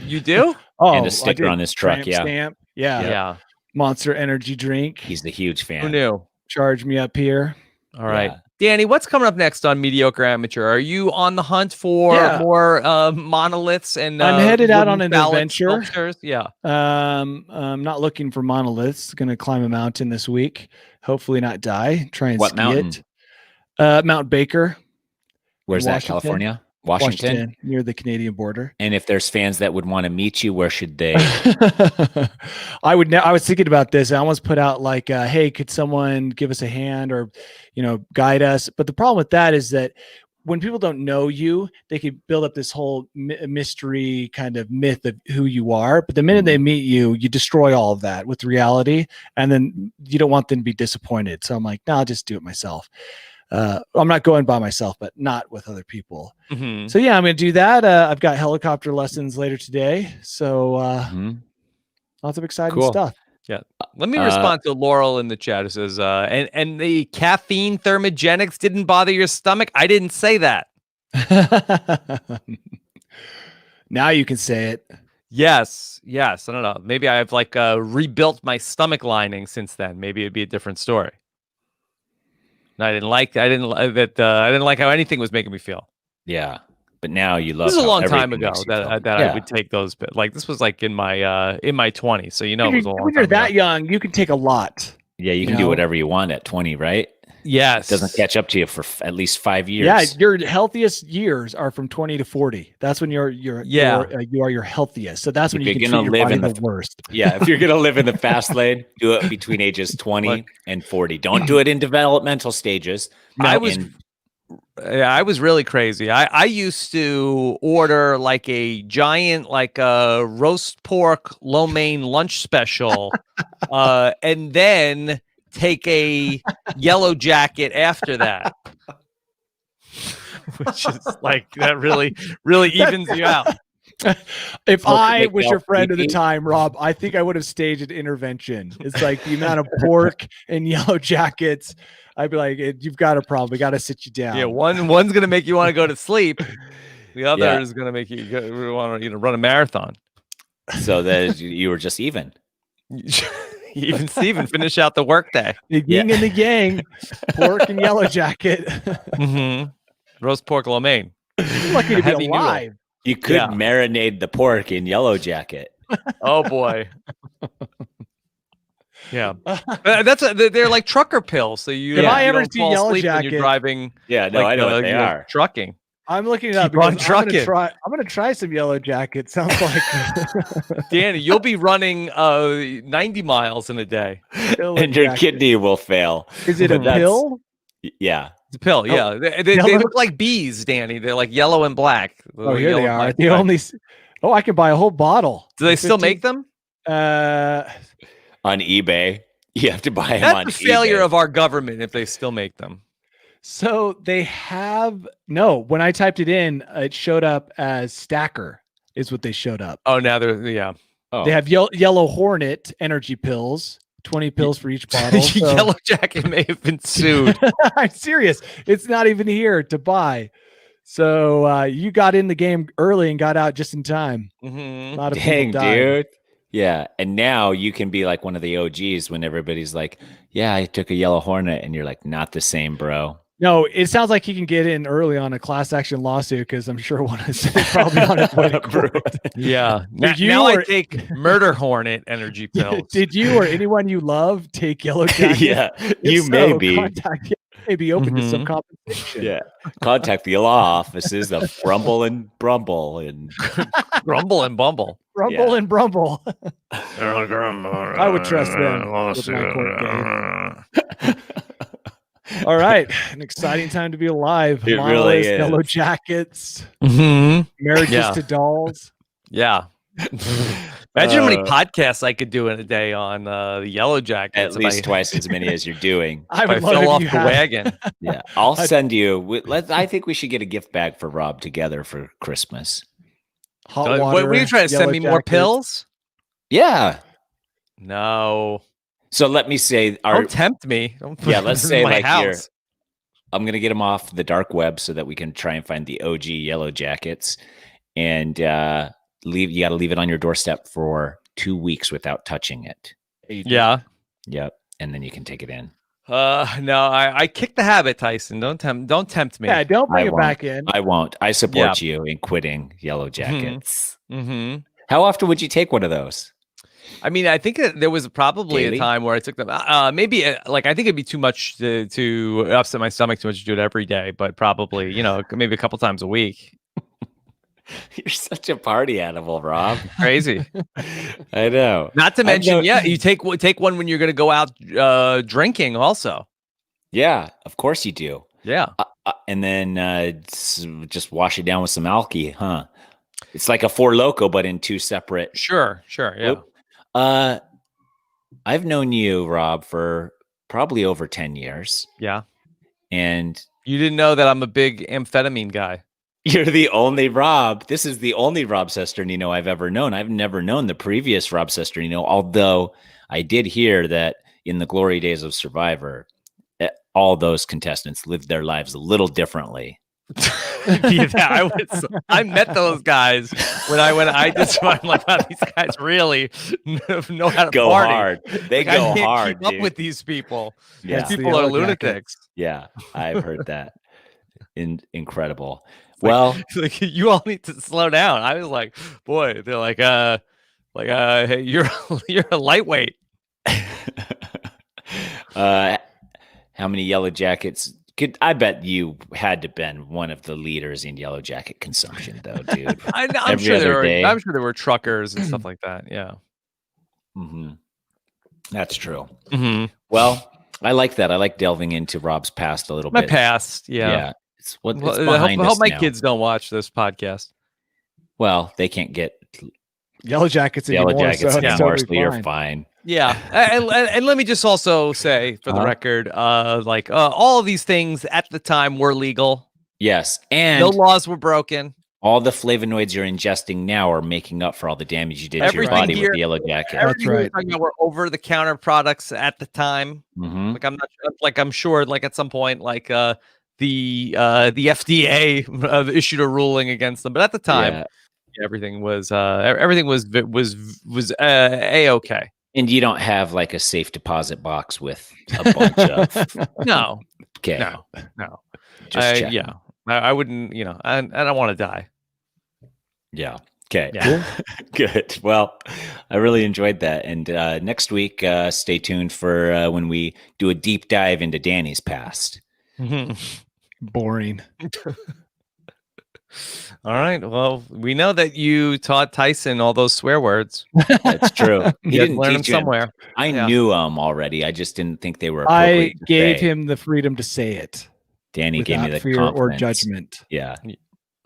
You do? Oh, And a I sticker did on his truck, tramp yeah. stamp. Yeah. Yeah. Monster energy drink. He's a huge fan. Who knew? Charge me up here. All right. Yeah. Danny, what's coming up next on Mediocre Amateur? Are you on the hunt for Yeah. more monoliths and I'm headed out wooden on an ballot adventure. sculptures? Yeah. I'm not looking for monoliths. Gonna climb a mountain this week. Hopefully not die. Try and What ski mountain? it. Mount Baker, Where's that? Washington. California? Washington? near the Canadian border. And if there's fans that would want to meet you, where should they? I was thinking about this. I almost put out like, hey, could someone give us a hand or, guide us? But the problem with that is that when people don't know you, they could build up this whole mystery kind of myth of who you are. But the minute they meet you, you destroy all of that with reality. And then you don't want them to be disappointed. So I'm like, no, I'll just do it myself. I'm not going by myself, but not with other people. Mhm. So yeah, I'm going to do that. I've got helicopter lessons later today. So Mhm. lots of exciting Cool. stuff. Let me respond to Laurel in the chat. It says, and the caffeine thermogenics didn't bother your stomach. I didn't say that. Now you can say it. Yes. I don't know. Maybe I've like rebuilt my stomach lining since then. Maybe it'd be a different story. And I didn't like how anything was making me feel. Yeah. But now you love This is a how long time everything ago makes you feel. that I would take those. Like this was like in my 20s. So it was a long When time you're that ago. young, you can take a lot. Yeah, you can You do know? whatever you want at 20, right? Yes. It doesn't catch up to you for at least 5 years. Yeah, your healthiest years are from 20 to 40. That's when you are your healthiest. So that's when If you you're can gonna treat your live body in the worst. Yeah, if you're going to live in the fast lane, do it between ages 20 and 40. Don't do it in developmental stages. I was really crazy. I used to order like a giant roast pork lo mein lunch special and then take a yellow jacket after that. Which is like that really evens you out. If I make was you your all friend at the creepy. time, Rob, I think I would have staged an intervention. It's like the amount of pork and yellow jackets. I'd be like, you've got a problem. We got to sit you down. Yeah, one's gonna make you want to go to sleep. The other Yeah. is gonna make you want to run a marathon. So that you were just even. Even Steven finish out the workday. The yin and the yang, pork and yellow jacket. Mm-hmm. Roast pork lo mein. You're lucky to be Heavy noodle. alive. You could Yeah. marinate the pork in yellow jacket. Oh boy. Yeah, they're like trucker pills. So you, If I you ever don't see fall Yellow asleep when Jacket- you're driving. Yeah, no, I know what they are. Trucking. I'm looking it up. Keep on because I'm gonna trucking. I'm gonna try some yellow jacket. Sounds like Danny, you'll be running 90 miles in a day. yellow And your jacket. kidney will fail. Is it a That's- pill? Yeah. The pill, yeah. They Yellow- look like bees, Danny. They're like yellow and black. Oh, here they are. The I can buy a whole bottle. Do they still 15 make them? On eBay. You have to buy them That's on the failure eBay. of our government if they still make them. So they have when I typed it in, it showed up as Stacker is what they showed up. Oh, now they're Oh. They have Yellow Hornet energy pills, 20 pills for each bottle. So. Yellow Jacket may have been sued. I'm serious. It's not even here to buy. So you got in the game early and got out just in time. Mm-hmm. A lot of Dang, people died. dude. Yeah. And now you can be like one of the OGs when everybody's like, yeah, I took a Yellow Hornet. And you're like, not the same, bro. No, it sounds like he can get in early on a class action lawsuit because I'm sure one is probably on its way to court. Yeah. Did you now or- I take Murder Hornet energy pills. Did you or anyone you love take Yellow Jacket? Yeah. If You so, may be. Contact may be open to some Mhm. compensation. Yeah. Contact the law offices of Brumble and Brumble. And Grumble and Bumble. Rumble Yeah. and Brumble. I would trust them with my court case. All right. An exciting time to be alive. It Monolith, really is. Yellow Jackets, Mm-hmm. marriages Yeah. to dolls. Yeah. Imagine how many podcasts I could do in a day on the Yellow Jackets. at least twice as many as you're doing. I If I would love fell if off you the had wagon. Yeah. I'll send you. I think we should get a gift bag for Rob together for Christmas. hot water. What were you trying to send Yellow me more Jackets. pills? Yeah. No. So let me say, Don't tempt me. Don't put yeah, them let's in say my like here, house. I'm going to get them off the dark web so that we can try and find the OG Yellow Jackets, and you got to leave it on your doorstep for 2 weeks without touching it. Yeah. Yep. And then you can take it in. No, I kicked the habit, Tyson. Don't tempt me. Yeah, don't bring I it won't. back in. I won't. I support you in quitting Yellow Jackets. Mm-hmm. How often would you take one of those? I mean, I think that there was probably Daily? a time where I took them. Maybe like I think it'd be too much to upset my stomach too much to do it every day, but probably maybe a couple times a week. You're such a party animal, Rob. Crazy. I know. Not to I mention, know- you take one when you're going to go out drinking. Also, Yeah, of course you do. yeah. And then just wash it down with some alky, huh? It's like a Four Loko, but in two separate. Sure. Yeah. Whoop. I've known you, Rob, for probably over 10 years. Yeah. And You didn't know that I'm a big amphetamine guy. you're the only Rob. This is the only Rob Sesternino I've ever known. I've never known the previous Rob Sesternino, although I did hear that in the glory days of Survivor, all those contestants lived their lives a little differently. Yeah, I met those guys when I just I'm like, wow, these guys really know how to Go party. hard. They Like, I go can't hard, keep up dude. with these people. Yeah. That's the People are Yellow lunatics. Yeah, I've heard that. Incredible. Like- Well, Like, you all need to slow down. I was like, boy, they're like, hey, you're a lightweight. how many Yellow Jackets? I bet you had to been one of the leaders in Yellow Jacket consumption, though, dude. I'm Every sure other day. I'm sure there were truckers and stuff like that. Yeah. hmm That's true. Mm-hmm. Well, I like that. I like delving into Rob's past a little My bit. past. Yeah. It's what it's Well, I behind hope us my now. kids don't watch this podcast. Well, they can't get Yellow Jackets Yellow anymore. Jackets so it's anymore, totally so you're fine. fine. Yeah, and let me just also say, for the Uh-huh. record, all of these things at the time were legal. Yes, and No laws were broken. all the flavonoids you're ingesting now are making up for all the damage you did to your Everything body here- with the Yellow Jacket. Everything we were right. talking about were over-the-counter products at the time. Mhm. I'm sure, like at some point, like the FDA issued a ruling against them, but at the time, Yeah. everything was a-okay. And you don't have like a safe deposit box with a bunch of. No, Okay. no. Just checking. Yeah, I wouldn't. I don't want to die. Yeah. Okay. Yeah. Good. Well, I really enjoyed that. And next week, stay tuned for when we do a deep dive into Danny's past. Boring. All right. Well, we know that you taught Tyson all those swear words. That's true. He You had to didn't learn them teach him. somewhere. I Yeah. knew them already. I just didn't think they were I appropriate to gave say. him the freedom to say it. Danny gave me without the fear or confidence. judgment. Yeah.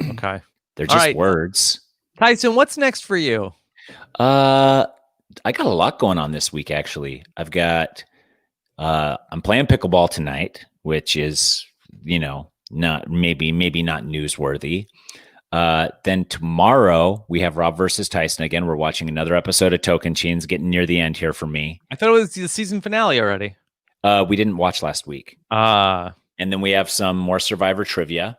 Okay. They're All just right. words. Tyson, what's next for you? I got a lot going on this week, actually. I've got, I'm playing pickleball tonight, which is, not maybe not newsworthy. Then tomorrow we have Rob versus Tyson again. We're watching another episode of Token Chains, getting near the end here for me. I thought it was the season finale already. We didn't watch last week. And then we have some more Survivor trivia.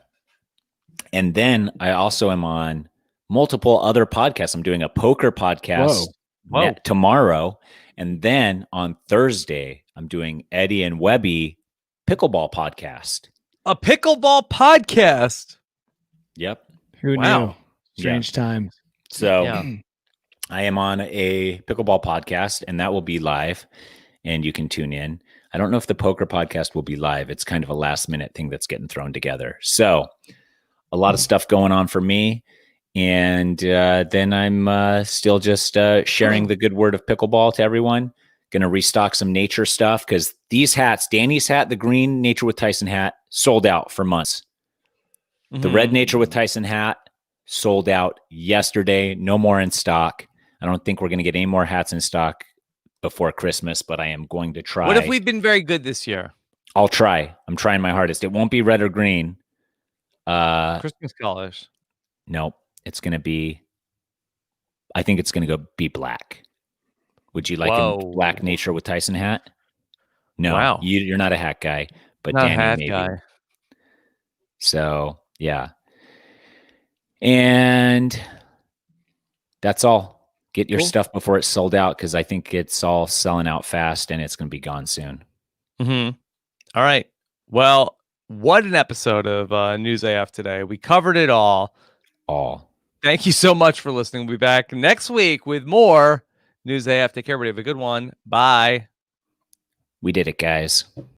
And then I also am on multiple other podcasts. I'm doing a poker podcast tomorrow. And then on Thursday, I'm doing Eddie and Webby pickleball podcast. A pickleball podcast. Yep. Who knew? Strange times. So I am on a pickleball podcast, and that will be live, and you can tune in. I don't know if the poker podcast will be live. It's kind of a last minute thing that's getting thrown together. So a lot of stuff going on for me. And then I'm still just sharing the good word of pickleball to everyone. Going to restock some nature stuff because these hats, Danny's hat, the green Nature with Tyson hat, sold out for months. The red Nature with Tyson hat sold out yesterday. No more in stock. I don't think we're going to get any more hats in stock before Christmas, but I am going to try. What if we've been very good this year? I'll try. I'm trying my hardest. It won't be red or green. Christmas colors. No, it's going to be, I think it's going to be black. Would you like a black Nature with Tyson hat? No, wow. You're not a hat guy, but not Danny a hat maybe. guy. So yeah. And that's all. Get your stuff before it's sold out because I think it's all selling out fast and it's going to be gone soon. All right. Well, what an episode of News AF today. We covered it all. Thank you so much for listening. We'll be back next week with more News AF. Take care, everybody. Have a good one. Bye. We did it, guys.